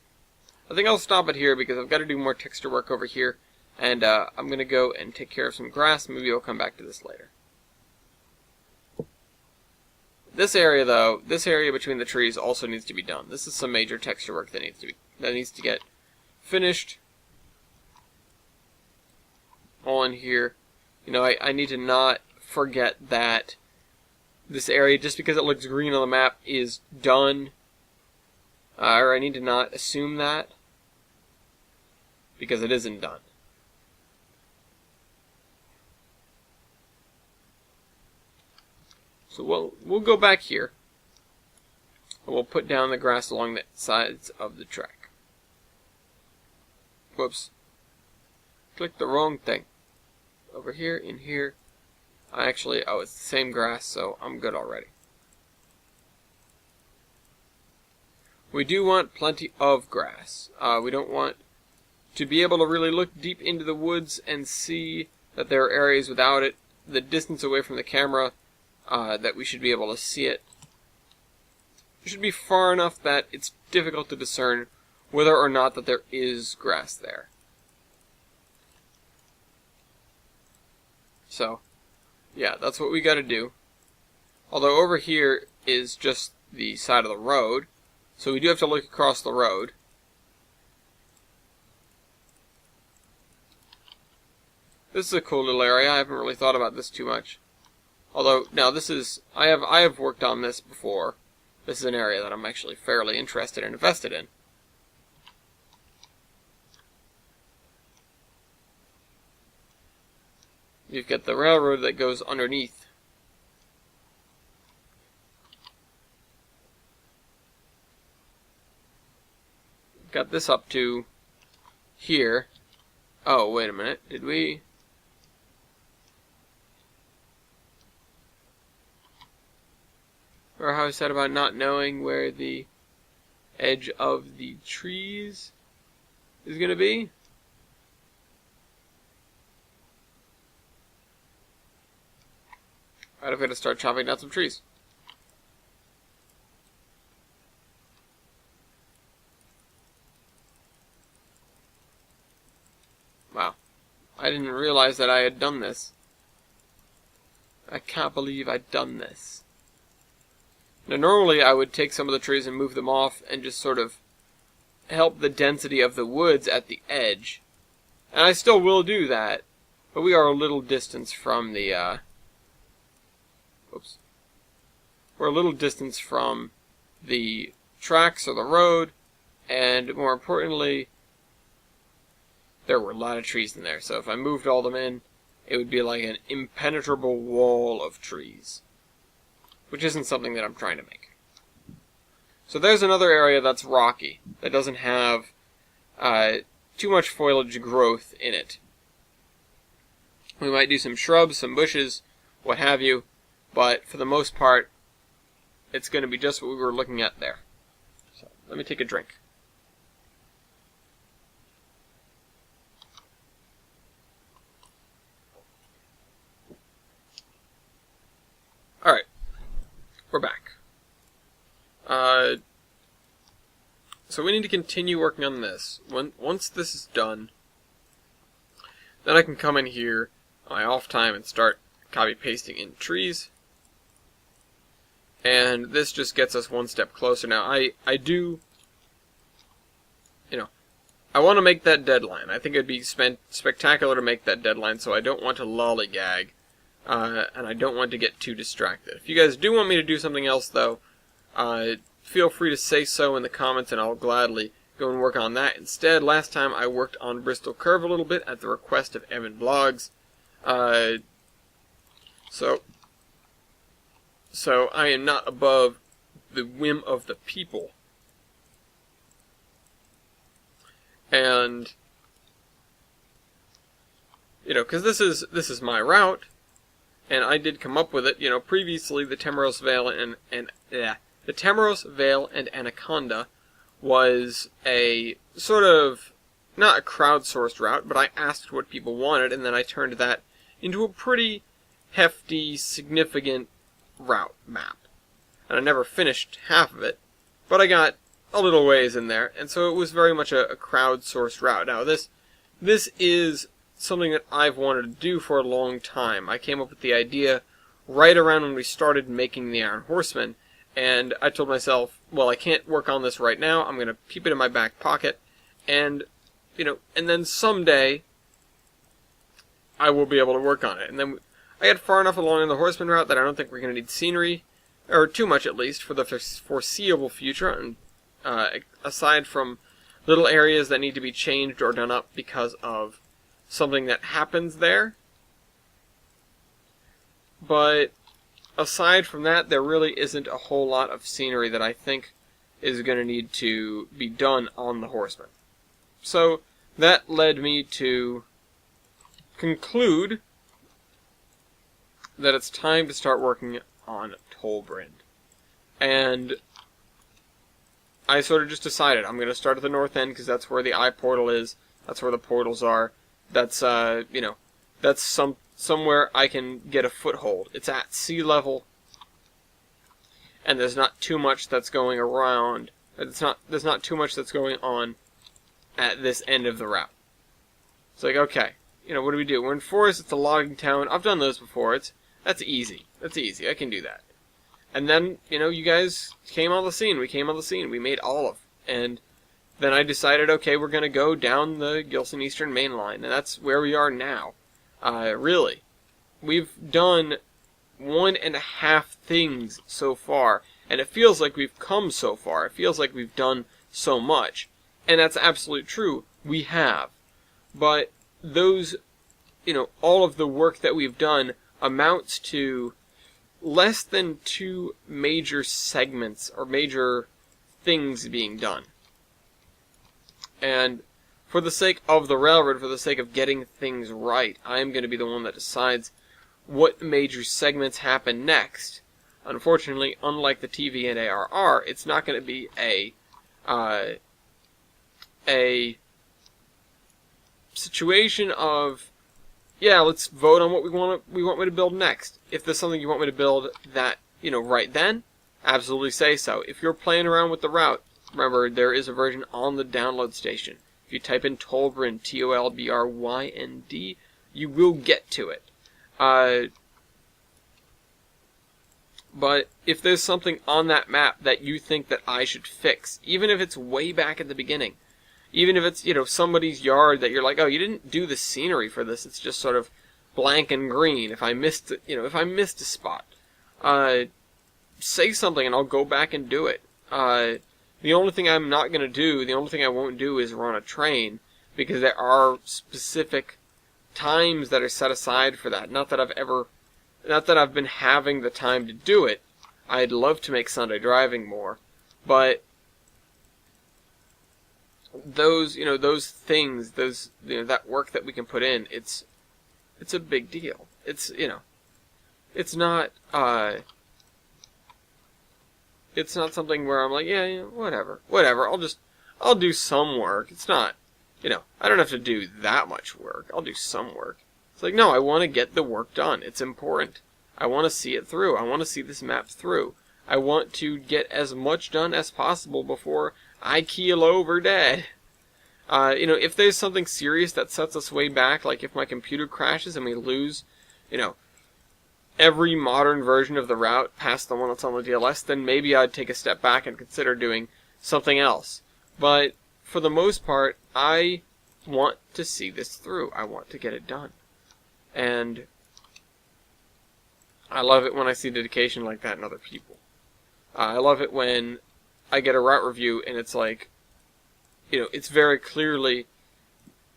I think I'll stop it here because I've got to do more texture work over here. And I'm going to go and take care of some grass. Maybe I'll come back to this later. This area, though, this area between the trees also needs to be done. This is some major texture work that needs to get finished. All in here. I need to not forget that this area, just because it looks green on the map, is done. Or I need to not assume that, because it isn't done. So we'll go back here, and we'll put down the grass along the sides of the track. Whoops. Clicked the wrong thing. Over here, in here. It's the same grass, so I'm good already. We do want plenty of grass. We don't want to be able to really look deep into the woods and see that there are areas without it. The distance away from the camera, that we should be able to see it. It should be far enough that it's difficult to discern whether or not that there is grass there. So, yeah, that's what we gotta do. Although over here is just the side of the road, so we do have to look across the road. This is a cool little area. I haven't really thought about this too much. Although, now this is, I have worked on this before. This is an area that I'm actually fairly interested and invested in. You've got the railroad that goes underneath. Got this up to here. Oh, wait a minute. Did we? Or how I said about not knowing where the edge of the trees is going to be. Alright, I'm going to start chopping down some trees. Wow. I didn't realize that I had done this. I can't believe I'd done this. Now, normally I would take some of the trees and move them off and just sort of help the density of the woods at the edge. And I still will do that, but we are a little distance from the, We're a little distance from the tracks or the road, and more importantly, there were a lot of trees in there, so if I moved all them in, it would be like an impenetrable wall of trees. Which isn't something that I'm trying to make. So there's another area that's rocky, that doesn't have too much foliage growth in it. We might do some shrubs, some bushes, what have you, but for the most part, it's going to be just what we were looking at there. So let me take a drink. Alright. We're back. So we need to continue working on this. Once this is done, then I can come in here on my off time and start copy-pasting in trees. And this just gets us one step closer. Now, I do, I want to make that deadline. I think it'd be spectacular to make that deadline, so I don't want to lollygag. And I don't want to get too distracted. If you guys do want me to do something else, though, feel free to say so in the comments, and I'll gladly go and work on that instead. Last time I worked on Bristol Curve a little bit at the request of Evan Blogs. So I am not above the whim of the people. And, because this is my route. And I did come up with it, previously the Temeros Vale the Temeros Vale and Anaconda was a sort of, not a crowdsourced route, but I asked what people wanted, and then I turned that into a pretty hefty, significant route map. And I never finished half of it, but I got a little ways in there, and so it was very much a crowdsourced route. Now this is something that I've wanted to do for a long time. I came up with the idea right around when we started making the Iron Horseman, and I told myself, well, I can't work on this right now. I'm going to keep it in my back pocket, and, and then someday I will be able to work on it. And then I got far enough along in the Horseman route that I don't think we're going to need scenery, or too much at least, for the foreseeable future, and aside from little areas that need to be changed or done up because of something that happens there. But aside from that, there really isn't a whole lot of scenery that I think is going to need to be done on the Horseman. So that led me to conclude that it's time to start working on Tolbrand. And I sort of just decided I'm going to start at the north end because that's where the eye portal is. That's where the portals are. That's, that's somewhere I can get a foothold. It's at sea level, and there's not too much that's going around. There's not too much that's going on at this end of the route. It's like, okay, what do we do? We're in Forest, it's a logging town. I've done those before. That's easy. That's easy. I can do that. And then, you guys came on the scene. We came on the scene. We made Olive. And then I decided, okay, we're going to go down the Gilson Eastern Main Line, and that's where we are now. Really. We've done 1.5 things so far, and it feels like we've come so far. It feels like we've done so much. And that's absolutely true. We have. But those, all of the work that we've done amounts to less than 2 major segments or major things being done. And for the sake of the railroad, for the sake of getting things right, I am going to be the one that decides what major segments happen next. Unfortunately, unlike the TV and ARR, it's not going to be a situation of, yeah, let's vote on what we want me to build next. If there's something you want me to build that, right then, absolutely say so. If you're playing around with the route, remember, there is a version on the download station. If you type in Tolbrynd, Tolbrynd, you will get to it. But if there's something on that map that you think that I should fix, even if it's way back at the beginning, even if it's, somebody's yard that you're like, oh, you didn't do the scenery for this, it's just sort of blank and green. If I missed, if I missed a spot, say something and I'll go back and do it. The only thing I'm not going to do, the only thing I won't do is run a train, because there are specific times that are set aside for that. Not that I've been having the time to do it. I'd love to make Sunday driving more, but those things, that work that we can put in, it's a big deal. It's not something where I'm like, yeah, whatever, I'll do some work. It's not, I don't have to do that much work. I'll do some work. It's like, no, I want to get the work done. It's important. I want to see it through. I want to see this map through. I want to get as much done as possible before I keel over dead. If there's something serious that sets us way back, like if my computer crashes and we lose, every modern version of the route past the one that's on the DLS, then maybe I'd take a step back and consider doing something else. But for the most part, I want to see this through. I want to get it done. And I love it when I see dedication like that in other people. I love it when I get a route review and it's like, it's very clearly,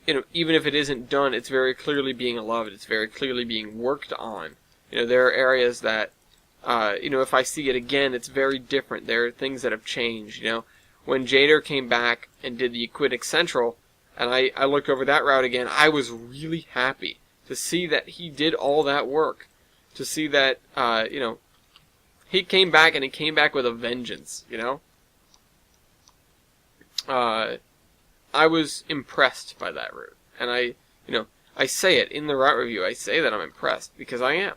even if it isn't done, it's very clearly being loved. It's very clearly being worked on. There are areas that, if I see it again, it's very different. There are things that have changed. When Jader came back and did the Equinix Central, and I looked over that route again, I was really happy to see that he did all that work. To see that, he came back and he came back with a vengeance, I was impressed by that route. And I say it in the route review. I say that I'm impressed because I am.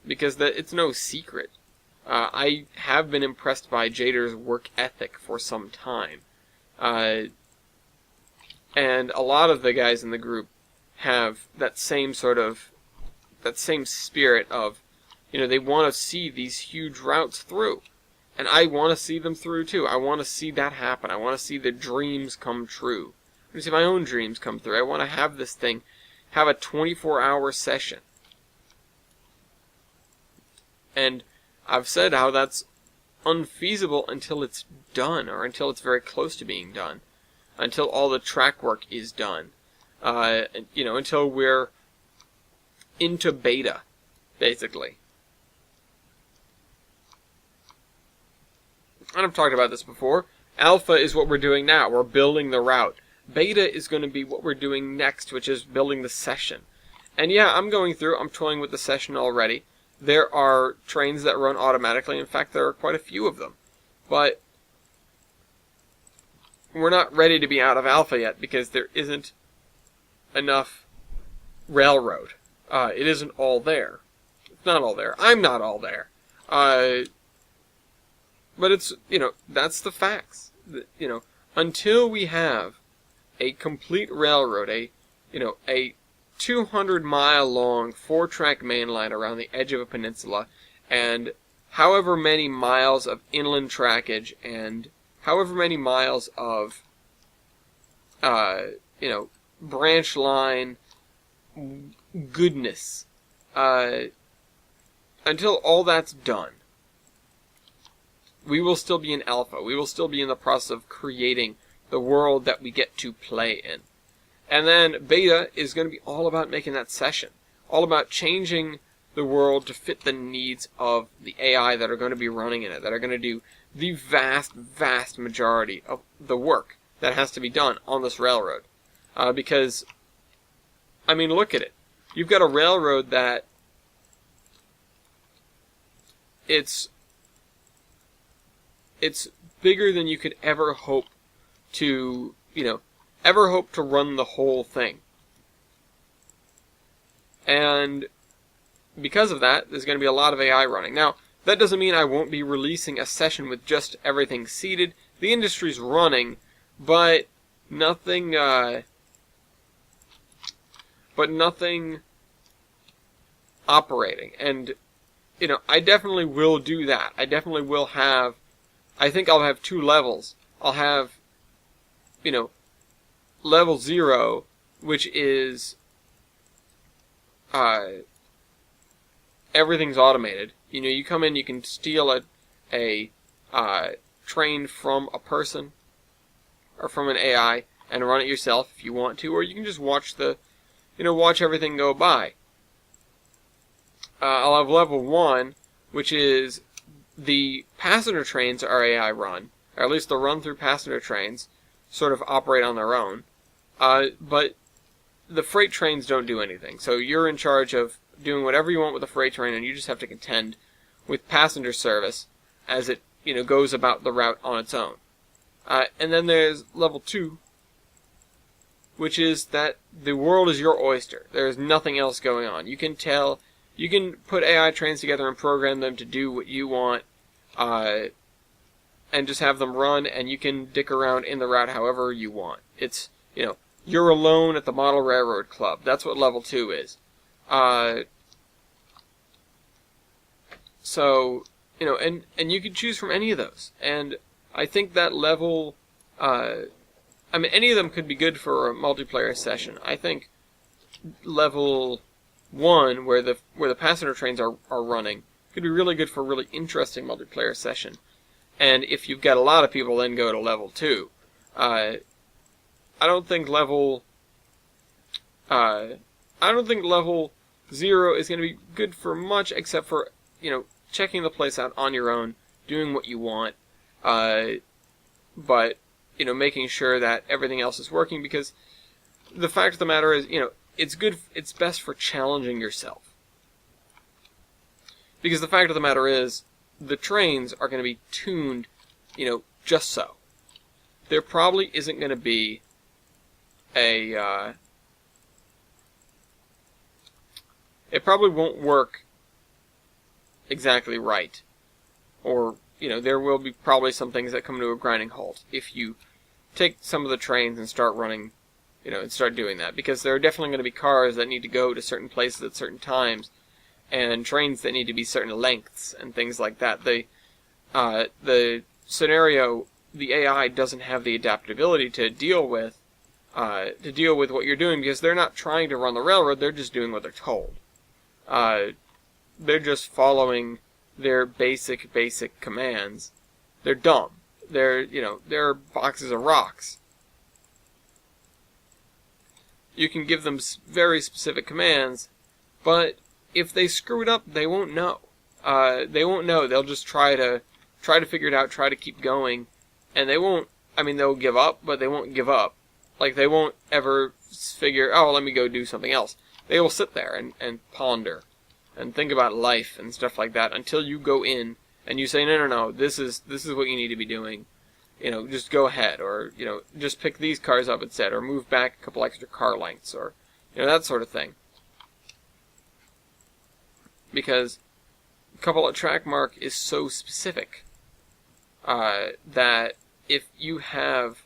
Because it's no secret. I have been impressed by Jader's work ethic for some time. And a lot of the guys in the group have that same spirit of, they want to see these huge routes through. And I want to see them through too. I want to see that happen. I want to see the dreams come true. I want to see my own dreams come through. I want to have this thing have a 24-hour session. And I've said how that's unfeasible until it's done, or until it's very close to being done. Until all the track work is done. Until we're into beta, basically. And I've talked about this before. Alpha is what we're doing now. We're building the route. Beta is going to be what we're doing next, which is building the session. And yeah, I'm toying with the session already. There are trains that run automatically. In fact, there are quite a few of them. But we're not ready to be out of alpha yet because there isn't enough railroad. It isn't all there. It's not all there. I'm not all there. But it's, that's the facts. Until we have a complete railroad, a 200-mile long 4-track main line around the edge of a peninsula, and however many miles of inland trackage, and however many miles of, branch line goodness, until all that's done, we will still be in alpha. We will still be in the process of creating the world that we get to play in. And then beta is going to be all about making that session. All about changing the world to fit the needs of the AI that are going to be running in it, that are going to do the vast, vast majority of the work that has to be done on this railroad. Because, look at it. You've got a railroad that it's bigger than you could ever hope to, ever hope to run the whole thing. And because of that, there's going to be a lot of AI running. Now, that doesn't mean I won't be releasing a session with just everything seeded. The industry's running, but nothing operating. And, I definitely will do that. I definitely will have, I think I'll have 2 levels. I'll have, level 0, which is, everything's automated. You come in, you can steal a train from a person or from an AI and run it yourself if you want to, or you can just watch watch everything go by. I'll have level 1, which is the passenger trains are AI run, or at least the run-through passenger trains sort of operate on their own. But the freight trains don't do anything, so you're in charge of doing whatever you want with the freight train, and you just have to contend with passenger service as it goes about the route on its own. And then there's level 2, which is that the world is your oyster. There's nothing else going on. You can put AI trains together and program them to do what you want, and just have them run, and you can dick around in the route however you want. It's, you're alone at the Model Railroad Club. That's what level 2 is. So, and you can choose from any of those. And I think that level, any of them could be good for a multiplayer session. I think level 1, where the passenger trains are running, could be really good for a really interesting multiplayer session. And if you've got a lot of people, then go to level 2. I don't think level 0 is going to be good for much, except for, checking the place out on your own, doing what you want, but, making sure that everything else is working, because the fact of the matter is, it's best for challenging yourself. Because the fact of the matter is, the trains are going to be tuned, just so. There probably isn't going to be it probably won't work exactly right. Or, there will be probably some things that come to a grinding halt if you take some of the trains and start running, and start doing that. Because there are definitely going to be cars that need to go to certain places at certain times, and trains that need to be certain lengths, and things like that. The scenario, the AI doesn't have the adaptability to deal with what you're doing, because they're not trying to run the railroad, they're just doing what they're told. They're just following their basic commands. They're dumb. They're boxes of rocks. You can give them very specific commands, but if they screw it up, they won't know. They won't know. They'll just try to figure it out, try to keep going, and they won't. They'll give up, but they won't give up. Like, they won't ever figure, oh, let me go do something else. They will sit there and ponder and think about life and stuff like that until you go in and you say, no, this is what you need to be doing. Just go ahead, or, just pick these cars up instead, or move back a couple extra car lengths, or, that sort of thing. Because a couple of track mark is so specific that if you have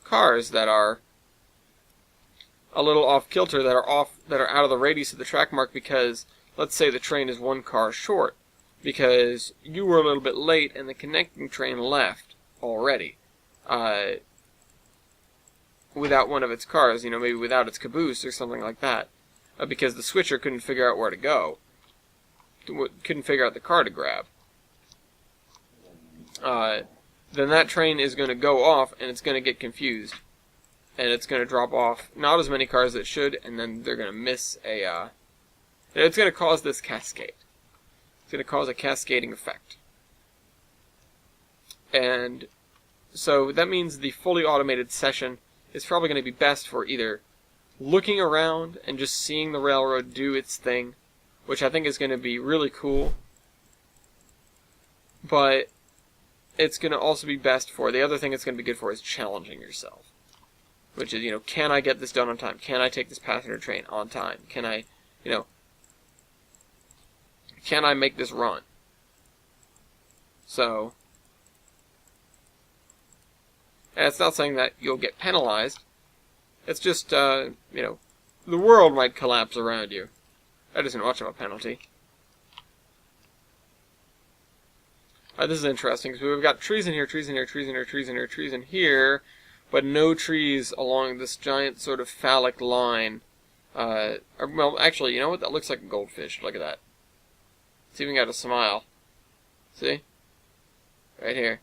cars that are a little off kilter, that are out of the radius of the track mark, because let's say the train is 1 car short because you were a little bit late and the connecting train left already without one of its cars, maybe without its caboose or something like that, because the switcher couldn't figure out where to go, couldn't figure out the car to grab. Then that train is going to go off, and it's going to get confused. And it's going to drop off not as many cars as it should, and then they're going to miss it's going to cause this cascade. It's going to cause a cascading effect. And so that means the fully automated session is probably going to be best for either looking around and just seeing the railroad do its thing, which I think is going to be really cool, but it's going to also be best for, the other thing it's going to be good for is challenging yourself. Which is, can I get this done on time? Can I take this passenger train on time? Can I, can I make this run? So, and it's not saying that you'll get penalized. It's just, the world might collapse around you. That isn't much of a penalty. This is interesting, because we've got trees in here, trees in here, trees in here, trees in here, trees in here, but no trees along this giant sort of phallic line. Well, actually, you know what? That looks like a goldfish. Look at that. It's even got a smile. See? Right here.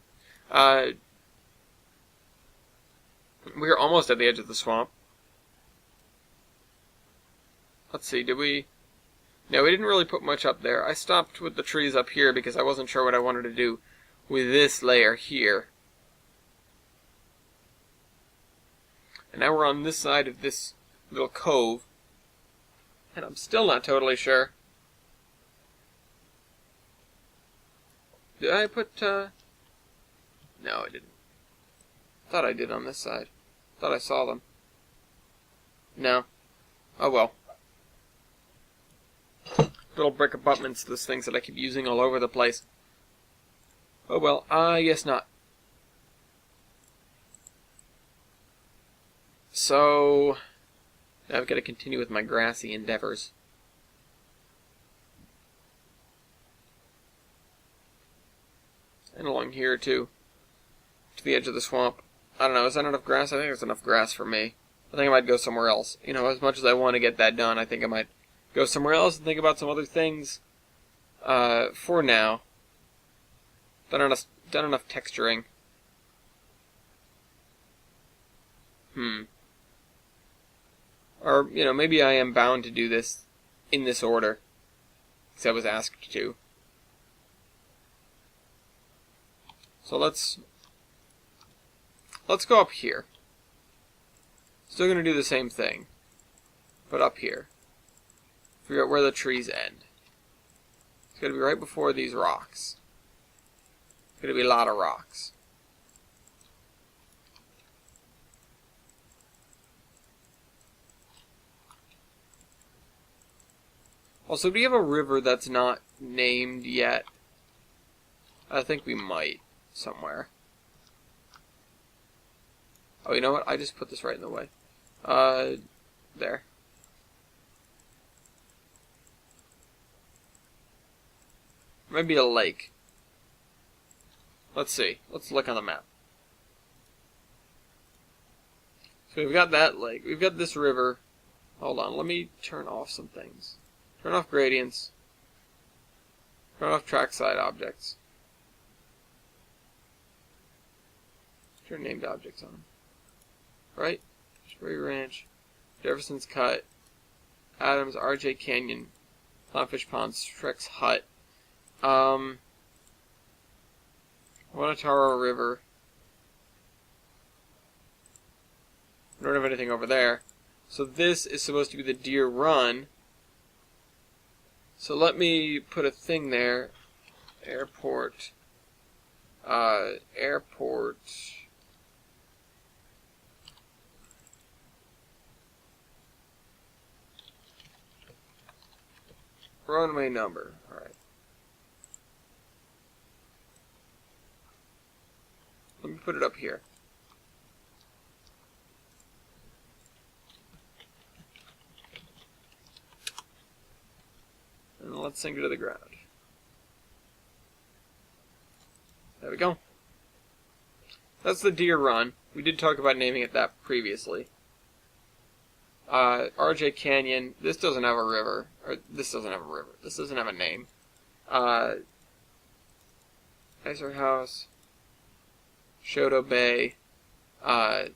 We're almost at the edge of the swamp. Let's see, did we... No, we didn't really put much up there. I stopped with the trees up here because I wasn't sure what I wanted to do with this layer here. And now we're on this side of this little cove. And I'm still not totally sure. Did I put, No, I didn't. Thought I did on this side. Thought I saw them. No. Oh well. Little brick abutments, those things that I keep using all over the place. Oh well, I guess not. So, now I've got to continue with my grassy endeavors. And along here too, to the edge of the swamp. I don't know, is that enough grass? I think there's enough grass for me. I think I might go somewhere else. As much as I want to get that done, I think I might go somewhere else and think about some other things. For now. Done enough texturing. Or, maybe I am bound to do this in this order, because I was asked to. So let's go up here. Still going to do the same thing, but up here. Figure out where the trees end. It's going to be right before these rocks. It's going to be a lot of rocks. Also, do we have a river that's not named yet? I think we might, somewhere. Oh, you know what? I just put this right in the way. There. Maybe a lake. Let's see. Let's look on the map. So we've got that lake. We've got this river. Hold on. Let me turn off some things. Turn off gradients. Turn off trackside objects. Turn named objects on. Right? Spray Ranch. Jefferson's Cut. Adams, RJ Canyon. Clownfish Pond. Shrek's Hut. Wanataro River. I don't have anything over there. So this is supposed to be the Deer Run. So let me put a thing there. Airport. Airport. Runway number. Alright. Let me put it up here. And let's sink it to the ground. There we go. That's the Deer Run. We did talk about naming it that previously. RJ Canyon. This doesn't have a river. Or this doesn't have a river. This doesn't have a name. Icer House. Shoto Bay. I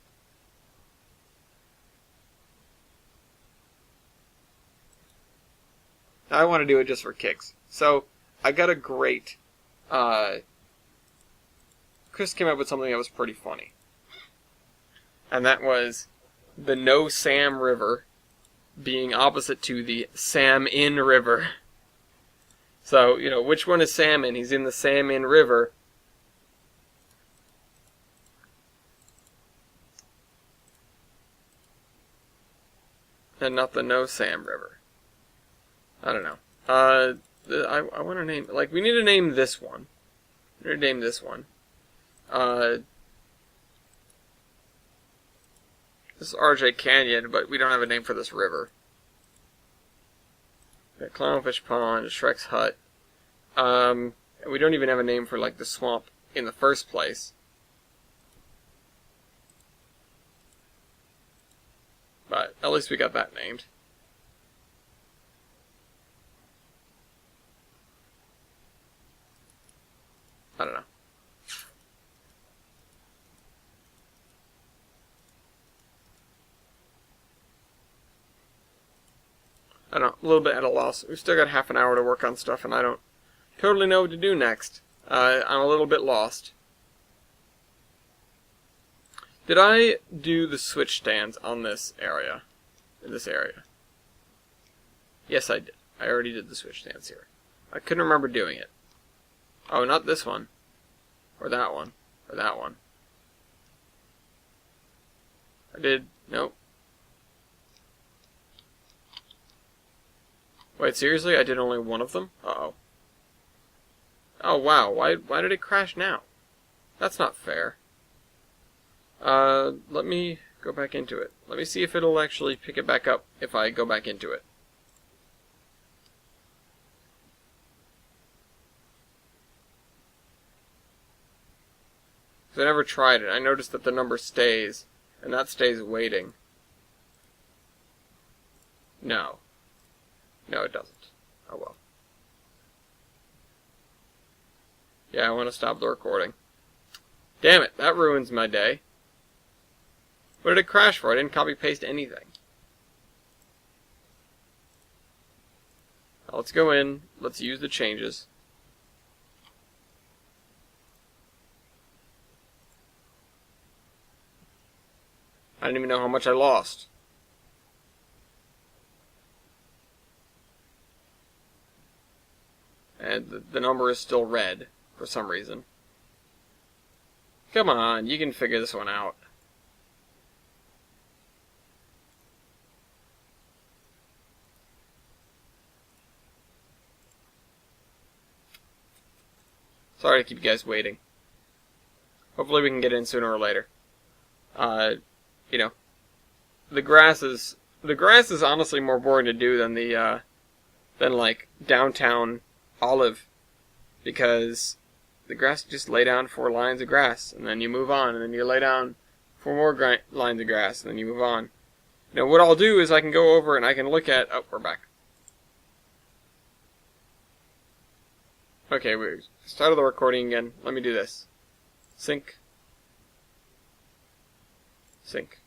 want to do it just for kicks. So, I got a great... Chris came up with something that was pretty funny. And that was the No Sam River being opposite to the Sam In River. So, which one is Salmon? He's in the Salmon River. And not the No Sam River. I don't know. I want to name, we need to name this one. We need to name this one. This is RJ Canyon, but we don't have a name for this river. Got Clownfish Pond, Shrek's Hut. We don't even have a name for, the swamp in the first place. But at least we got that named. I don't know. I don't know, a little bit at a loss. We've still got half an hour to work on stuff, and I don't totally know what to do next. I'm a little bit lost. Did I do the switch stands on this area? In this area? Yes, I did. I already did the switch stands here. I couldn't remember doing it. Oh, not this one. Or that one. Or that one. I did. Nope. Wait, seriously? I did only one of them? Uh-oh. Oh, wow. Why did it crash now? That's not fair. Let me go back into it. Let me see if it'll actually pick it back up if I go back into it. Because I never tried it. I noticed that the number stays, and that stays waiting. No. No, it doesn't. Oh well. Yeah, I want to stop the recording. Damn it, that ruins my day. What did it crash for? I didn't copy-paste anything. Now let's go in. Let's use the changes. I didn't even know how much I lost. And the number is still red for some reason. Come on, you can figure this one out. Sorry to keep you guys waiting. Hopefully we can get in sooner or later. The grass is honestly more boring to do than than downtown Olive, because the grass, just lay down 4 lines of grass and then you move on, and then you lay down 4 more lines of grass and then you move on. What I'll do is I can go over and I can look at. Oh, we're back. Okay, we started the recording again. Let me do this. Sync. Sync.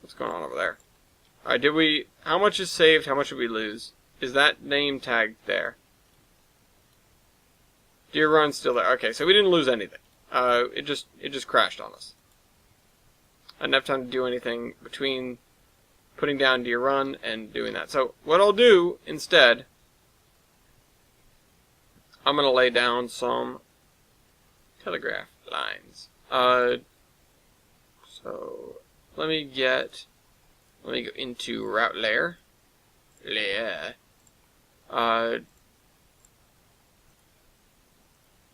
What's going on over there? Alright, how much is saved? How much did we lose? Is that name tag there? Deer Run's still there. Okay, so we didn't lose anything. It just crashed on us. I didn't have time to do anything between putting down Deer Run and doing that. So what I'll do instead, I'm gonna lay down some telegraph lines. So let me go into route layer.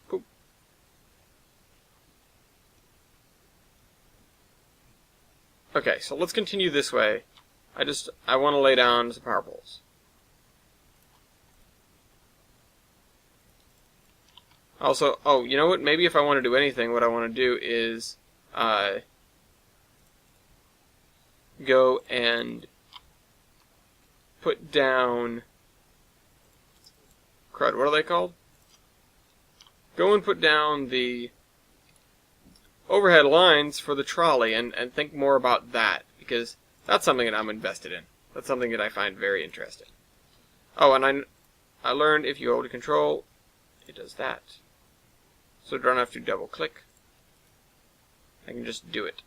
Poop. Okay, so let's continue this way. I want to lay down some power poles. Also, oh, you know what? Maybe if I want to do anything, what I want to do is go and put down, crud, what are they called? Go and put down the overhead lines for the trolley and think more about that, because that's something that I'm invested in. That's something that I find very interesting. Oh, and I learned if you hold Control, it does that. So I don't have to double click. I can just do it.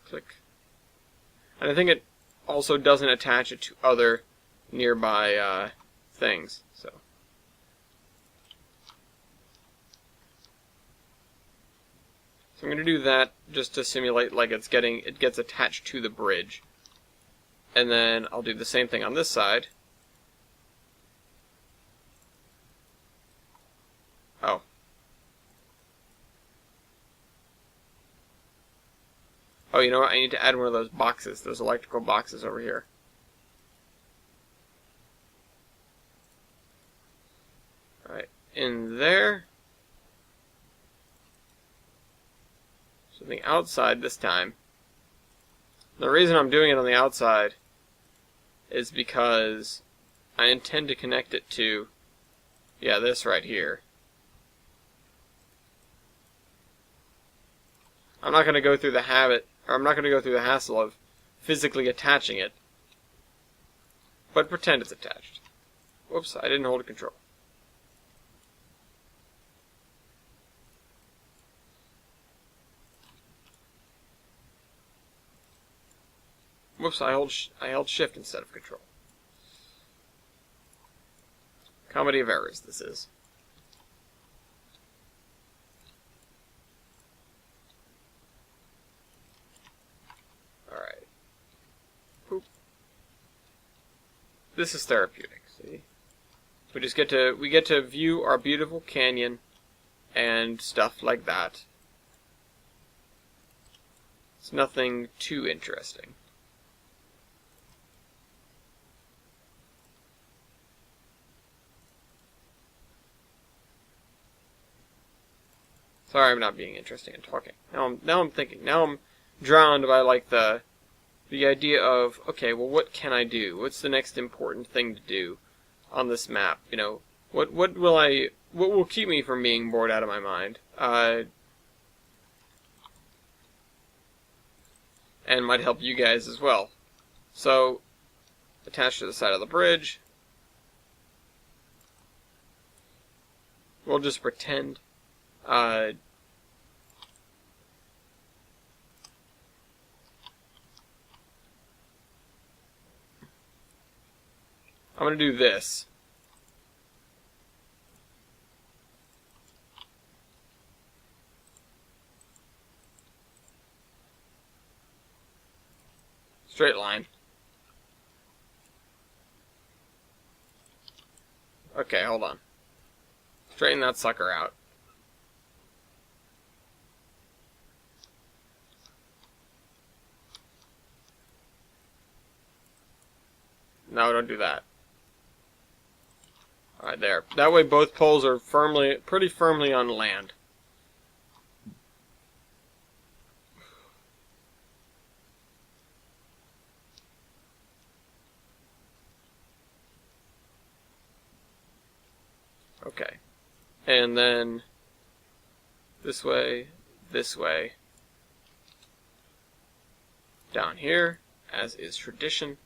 Click. And I think it also doesn't attach it to other nearby things. So I'm going to do that just to simulate like it gets attached to the bridge. And then I'll do the same thing on this side. Oh. Oh, you know what? I need to add one of those boxes, those electrical boxes over here. Alright, in there. So the outside this time. The reason I'm doing it on the outside is because I intend to connect it to, yeah, this right here. I'm not going to go through the hassle of physically attaching it, but pretend it's attached. Whoops, I didn't hold a control. Whoops, I held shift instead of control. Comedy of errors, this is. Alright. Poop. This is therapeutic, see? We get to view our beautiful canyon and stuff like that. It's nothing too interesting. Sorry, I'm not being interesting and talking. Now I'm thinking. Now I'm drowned by like the idea of, okay, well, what can I do? What's the next important thing to do on this map? You know, what will keep me from being bored out of my mind? And might help you guys as well. So, attached to the side of the bridge, we'll just pretend. I'm going to do this. Straight line. Okay, hold on. Straighten that sucker out. No, don't do that. Alright, there. That way both poles are pretty firmly on land. Okay. And then this way, down here, as is tradition.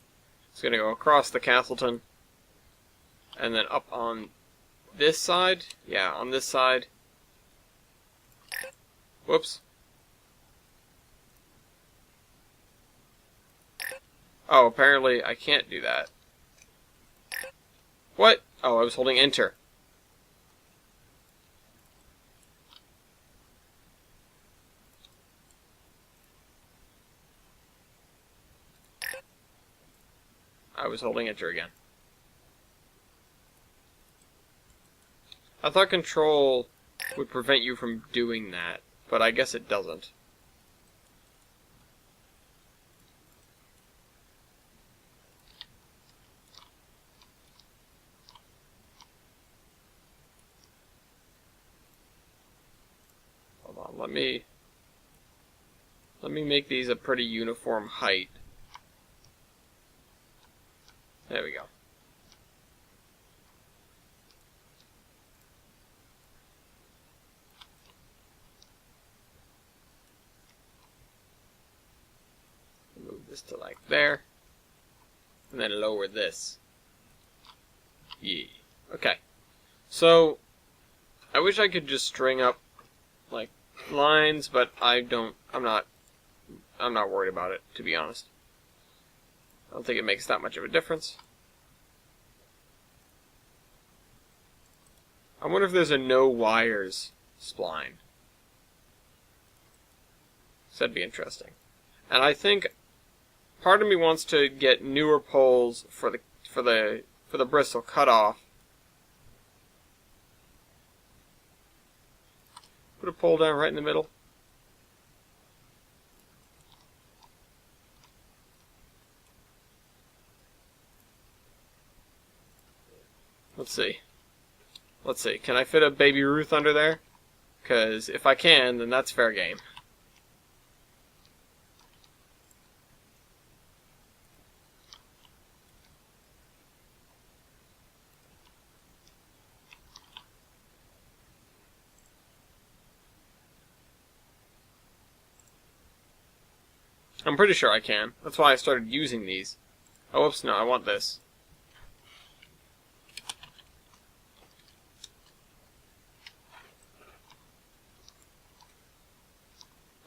It's going to go across the Castleton, and then up on this side. Yeah, on this side. Whoops. Oh, apparently I can't do that. What? Oh, I was holding enter. I was holding enter again. I thought control would prevent you from doing that, but I guess it doesn't. Hold on, let me make these a pretty uniform height. There we go. Move this to like there. And then lower this. Yeah. Okay. So, I wish I could just string up, like, lines, but I'm not worried about it, to be honest. I don't think it makes that much of a difference. I wonder if there's a no wires spline. So that'd be interesting. And I think part of me wants to get newer poles for the Bristol cutoff. Put a pole down right in the middle. Let's see. Let's see. Can I fit a Baby Ruth under there? Because if I can, then that's fair game. I'm pretty sure I can. That's why I started using these. Oh, whoops, no, I want this.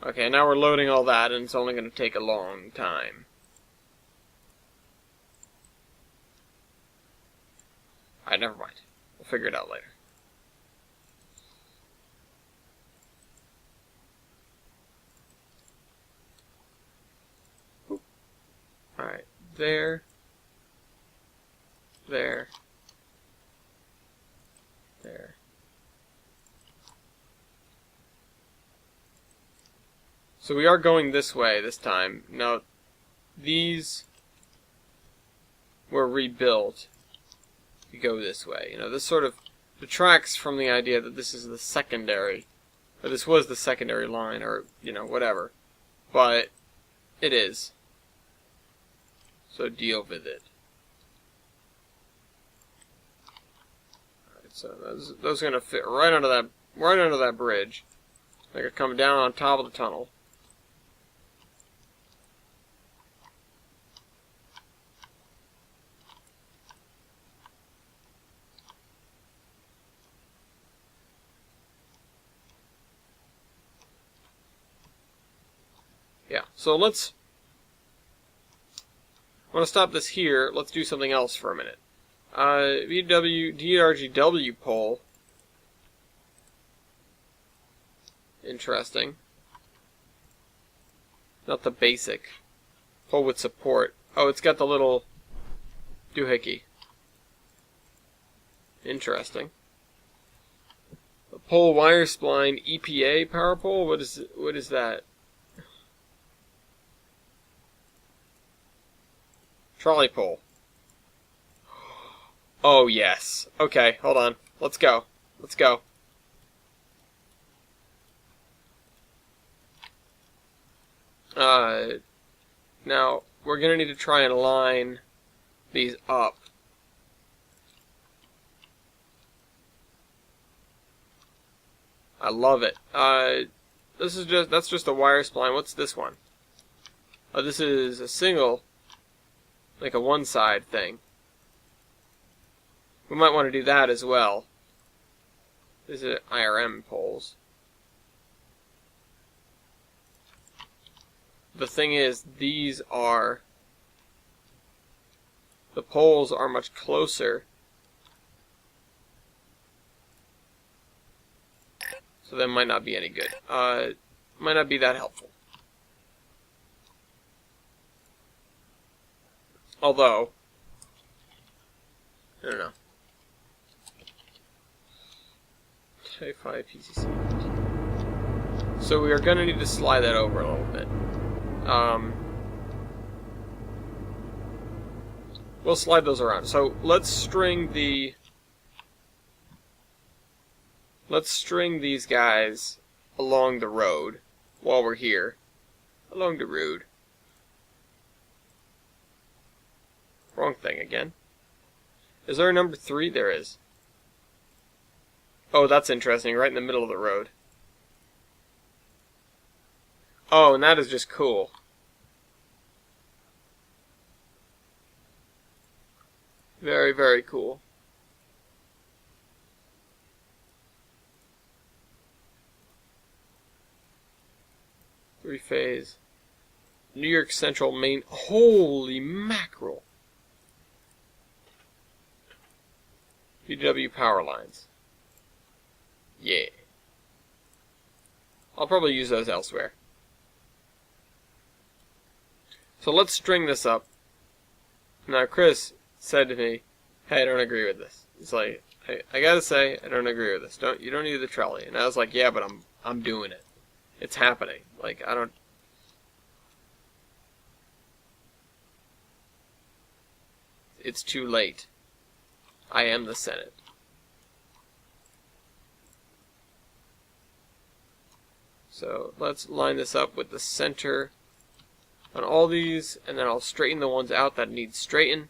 Okay, now we're loading all that, and it's only going to take a long time. Alright, never mind. We'll figure it out later. Alright, there. There. There. So we are going this way this time. Now, these were rebuilt to go this way. You know, this sort of detracts from the idea that this is the secondary, or this was the secondary line, or, you know, whatever. But it is. So deal with it. Alright, so those are going to fit right under that bridge. They're going to come down on top of the tunnel. Yeah, so I want to stop this here. Let's do something else for a minute. DRGW pole. Interesting. Not the basic. Pole with support. Oh, it's got the little doohickey. Interesting. A pole wire spline EPA power pole? What is that? Trolley pole. Oh, yes. Okay, hold on. Let's go. Let's go. Now, we're going to need to try and line these up. I love it. That's just a wire spline. What's this one? Oh, this is a single, like a one-side thing. We might want to do that as well. These are IRM poles. The thing is, the poles are much closer. So that might not be any good. Might not be that helpful. Although, I don't know. Type 5 PCC. So we are going to need to slide that over a little bit. We'll slide those around. So let's string these guys along the road while we're here. Along the road. Wrong thing again. Is there a number 3? There is. Oh, that's interesting. Right in the middle of the road. Oh, and that is just cool. Very, very cool. Three-phase. New York Central main. Holy mackerel. VW power lines. Yeah. I'll probably use those elsewhere. So let's string this up. Now Chris said to me, hey, I don't agree with this. It's like, I gotta say, I don't agree with this. You don't need the trolley. And I was like, yeah, but I'm doing it. It's happening. Like, it's too late. I am the Senate. So let's line this up with the center on all these, and then I'll straighten the ones out that need straighten.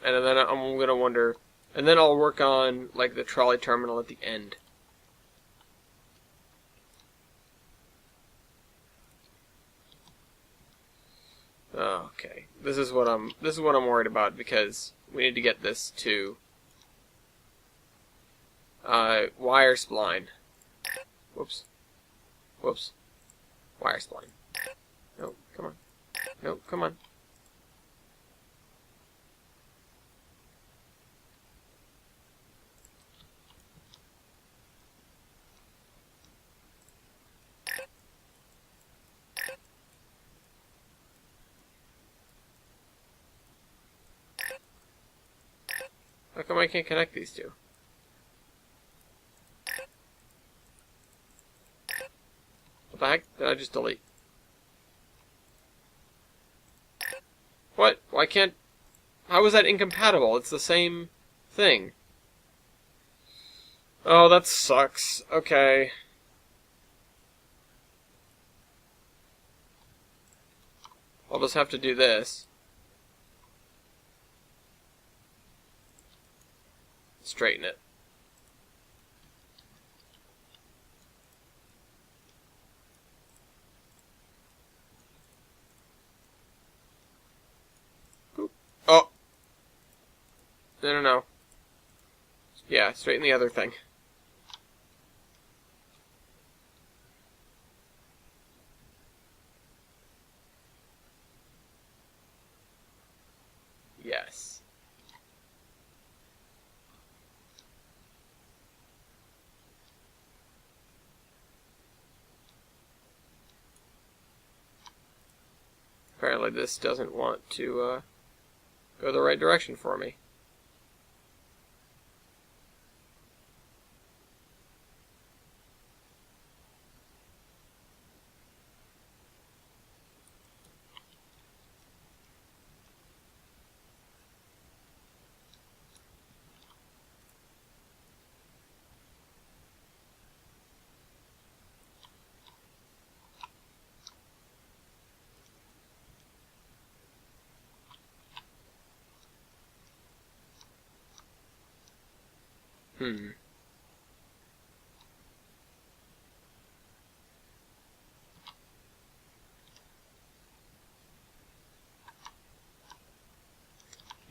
And then I'm gonna wonder, and then I'll work on like the trolley terminal at the end. Okay, this is what I'm worried about, because we need to get this to wire spline. Whoops. Wire spline. No, come on. No, come on. How come I can't connect these two? What the heck did I just delete? What? Why can't... How is that incompatible? It's the same thing. Oh, that sucks. Okay. I'll just have to do this. Straighten it. Oop. Oh! No. Yeah, straighten the other thing. Yes. Apparently this doesn't want to go the right direction for me.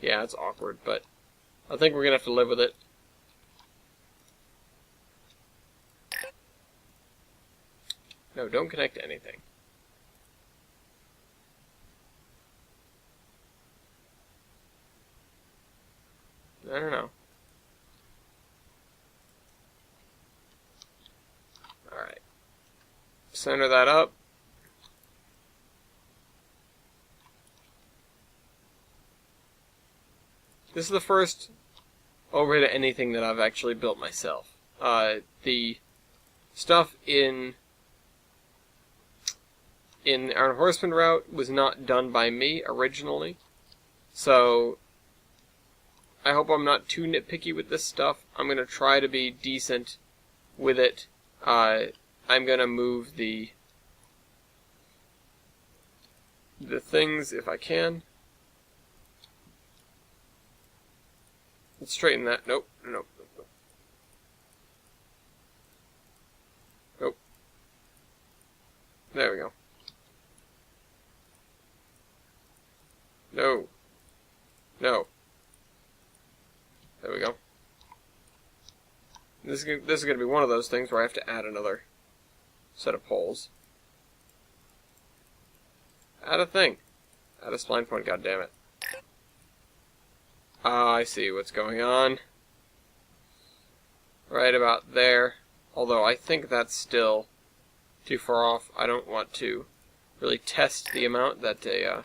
Yeah, it's awkward, but I think we're gonna have to live with it. No, don't connect to anything. I don't know. Alright. Center that up. This is the first overhead anything that I've actually built myself. The stuff in our Horseman route was not done by me originally, so I hope I'm not too nitpicky with this stuff. I'm going to try to be decent with it. I'm going to move the things if I can. Let's straighten that. Nope. Nope. There we go. No. There we go. This is going to be one of those things where I have to add another set of poles. Add a thing. Add a spline point, goddammit. Ah, I see what's going on. Right about there. Although I think that's still too far off. I don't want to really test the amount that a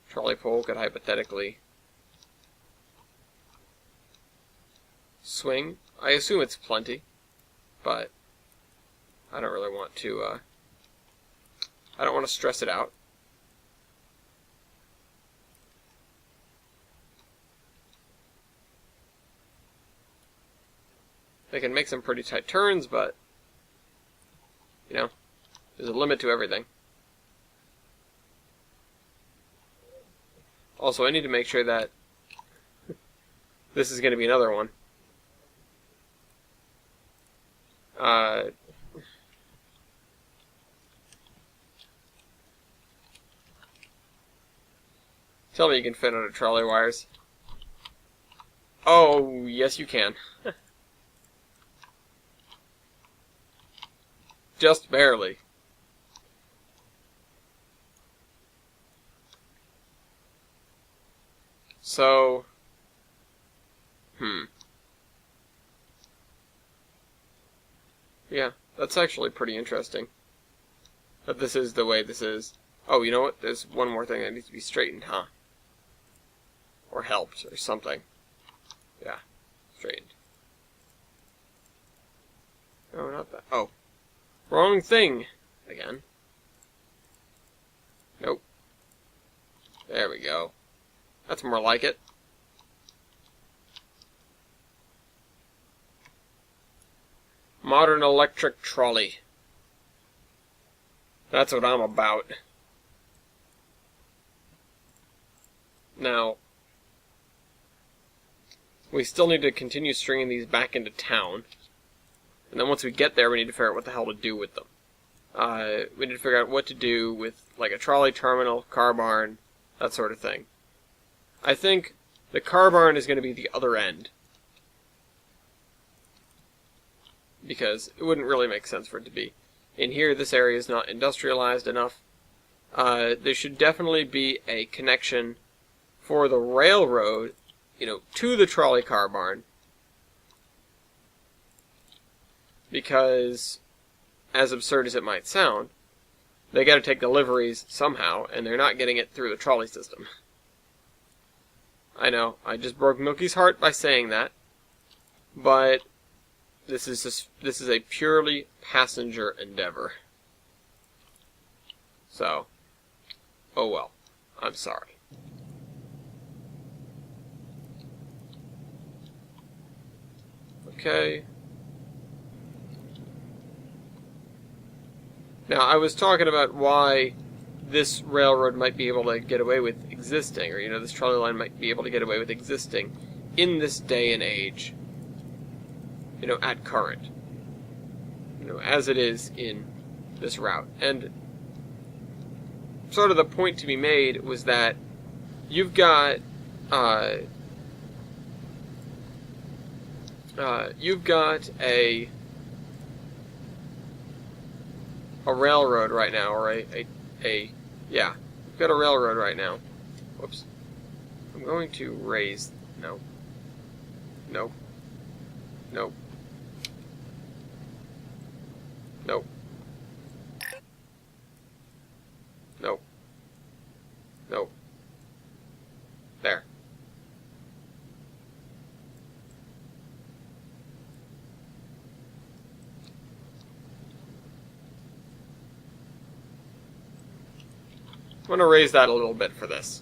trolley pole could hypothetically swing. I assume it's plenty, but I don't really want to, I don't want to stress it out. They can make some pretty tight turns, but, you know, there's a limit to everything. Also, I need to make sure that this is going to be another one. Tell me you can fit under trolley wires. Oh, yes you can. Just barely. So, yeah, that's actually pretty interesting. That this is the way this is. Oh, you know what? There's one more thing that needs to be straightened, huh? Or helped, or something. Yeah, straightened. No, not that. Oh. Wrong thing! Again. Nope. There we go. That's more like it. Modern electric trolley. That's what I'm about. Now, we still need to continue stringing these back into town. And then once we get there, we need to figure out what the hell to do with them. We need to figure out what to do with, like, a trolley terminal, car barn, that sort of thing. I think the car barn is going to be the other end. Because it wouldn't really make sense for it to be. In here, this area is not industrialized enough. There should definitely be a connection for the railroad, you know, to the trolley car barn. Because, as absurd as it might sound, they got to take deliveries somehow, and they're not getting it through the trolley system. I know, I just broke Milky's heart by saying that, but this is a purely passenger endeavor. So, oh well, I'm sorry. Okay. Now, I was talking about why this railroad might be able to get away with existing, or, you know, this trolley line might be able to get away with existing in this day and age, you know, at current, you know, as it is in this route. And sort of the point to be made was that you've got, a railroad right now, or yeah, we've got a railroad right now. Whoops. I'm going to raise, no. Nope. Nope. Nope. Nope. Nope. There. I'm going to raise that a little bit for this.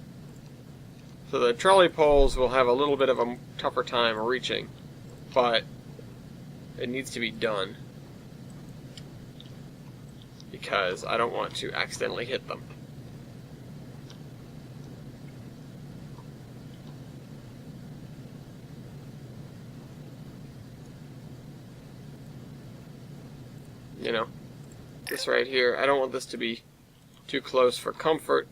So the trolley poles will have a little bit of a tougher time reaching, but it needs to be done because I don't want to accidentally hit them. You know, this right here, I don't want this to be too close for comfort.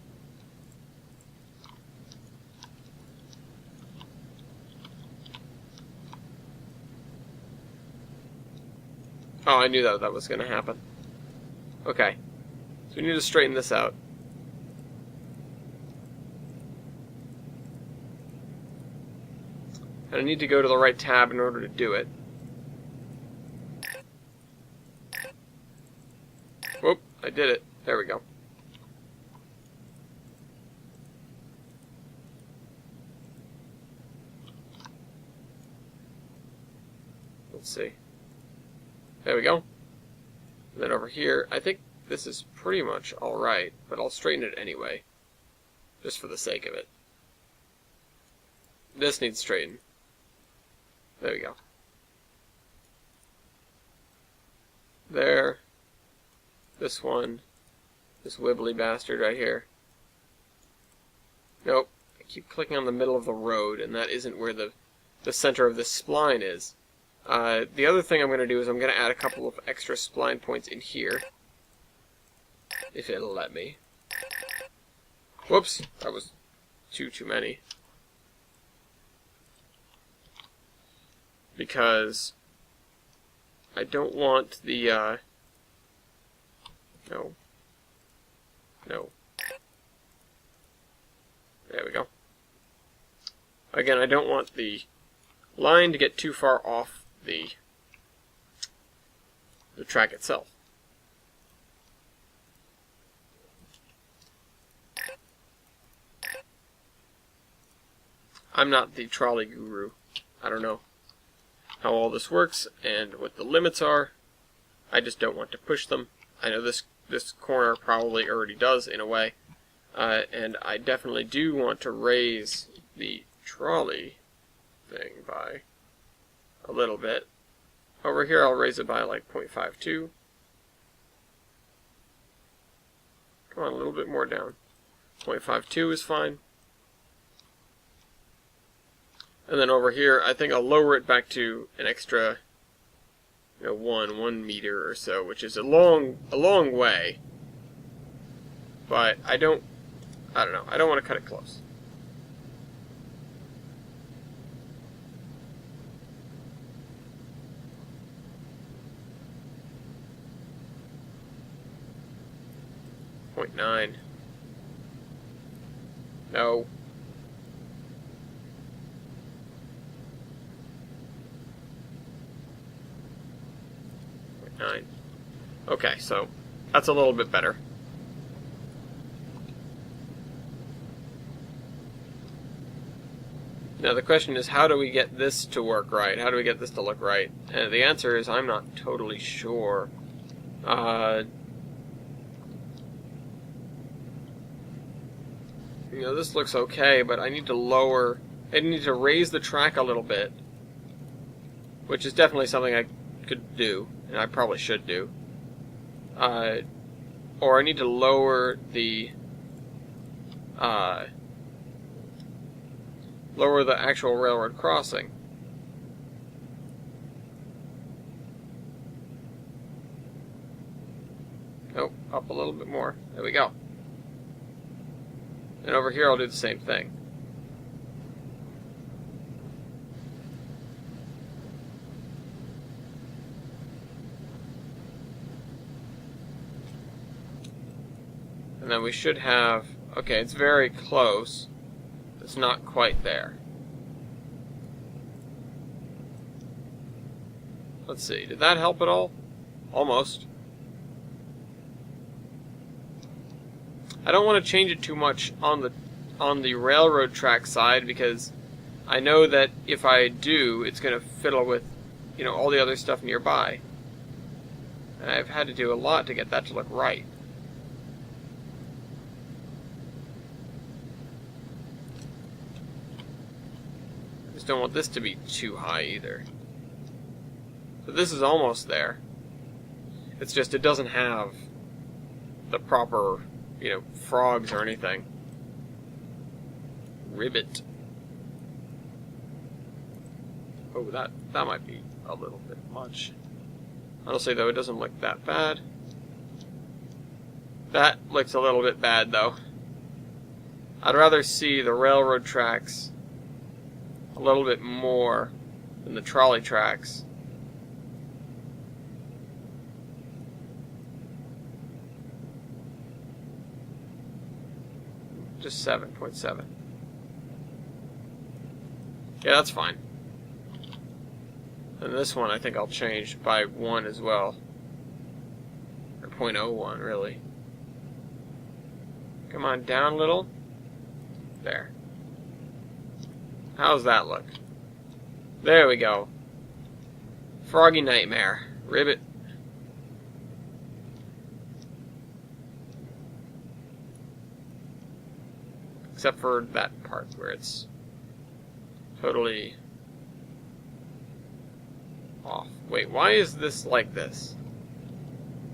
Oh, I knew that was going to happen. Okay. So we need to straighten this out. And I need to go to the right tab in order to do it. Whoop, I did it. There we go. Let's see. There we go. And then over here, I think this is pretty much alright, but I'll straighten it anyway. Just for the sake of it. This needs straightened. There we go. There. This one. This wibbly bastard right here. Nope. I keep clicking on the middle of the road, and that isn't where the center of this spline is. The other thing I'm going to do is I'm going to add a couple of extra spline points in here. If it'll let me. Whoops. That was too many. Because I don't want the, no. There we go. Again, I don't want the line to get too far off the track itself. I'm not the trolley guru. I don't know how all this works and what the limits are. I just don't want to push them. I know this corner probably already does in a way, and I definitely do want to raise the trolley thing by a little bit. Over here I'll raise it by like 0.52. Come on, a little bit more down. 0.52 is fine. And then over here, I think I'll lower it back to an extra, 1 meter or so, which is a long way. But I don't know. I don't want to cut it close. .9. No. 0.9. Okay, so that's a little bit better. Now the question is, how do we get this to work right? How do we get this to look right? And the answer is, I'm not totally sure. This looks okay, but I need to raise the track a little bit, which is definitely something I could do, and I probably should do. Or I need to lower the actual railroad crossing. Nope, up a little bit more. There we go. And over here I'll do the same thing. And then we should have, okay, it's very close. It's not quite there. Let's see, did that help at all? Almost. I don't want to change it too much on the railroad track side, because I know that if I do, it's going to fiddle with, all the other stuff nearby. And I've had to do a lot to get that to look right. I just don't want this to be too high either. So this is almost there. It's just it doesn't have the proper, frogs or anything. Ribbit. Oh, that might be a little bit much. Honestly, though, it doesn't look that bad. That looks a little bit bad, though. I'd rather see the railroad tracks a little bit more than the trolley tracks. Just 7.7. Yeah, that's fine. And this one I think I'll change by 1 as well. Or 0.01, really. Come on, down a little. There. How's that look? There we go. Froggy Nightmare. Ribbit. Except for that part where it's totally off. Wait, why is this like this?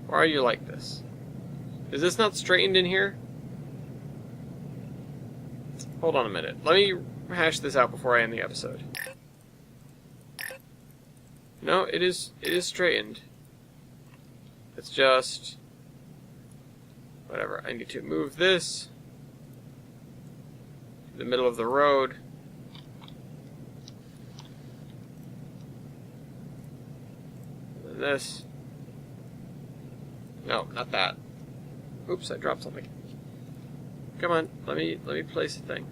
Why are you like this? Is this not straightened in here? Hold on a minute. Let me hash this out before I end the episode. No, it is straightened. It's just whatever. I need to move this to the middle of the road. And this. No, not that. Oops, I dropped something. Come on, let me place the thing.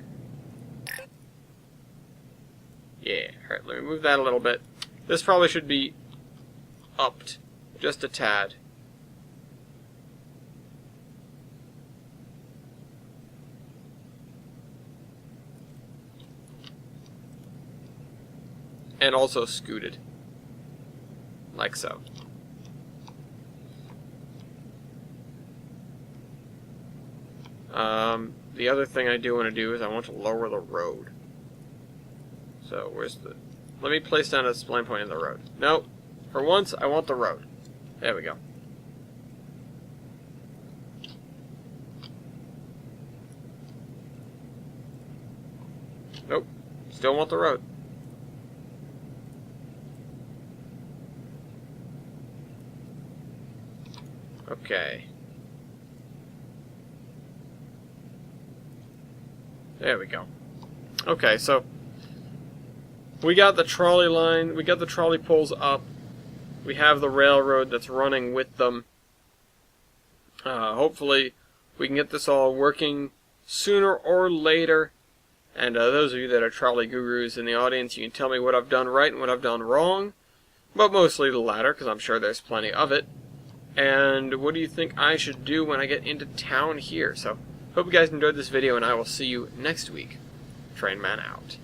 Yeah, alright, let me move that a little bit. This probably should be upped just a tad. And also scooted. Like so. The other thing I do want to do is I want to lower the road. So, where's the... Let me place down a spline point in the road. No, for once, I want the road. There we go. Nope, still want the road. Okay. There we go. Okay, so we got the trolley line, we got the trolley poles up, we have the railroad that's running with them. Hopefully we can get this all working sooner or later. And those of you that are trolley gurus in the audience, you can tell me what I've done right and what I've done wrong. But mostly the latter, because I'm sure there's plenty of it. And what do you think I should do when I get into town here? So, hope you guys enjoyed this video, and I will see you next week. Trainman out.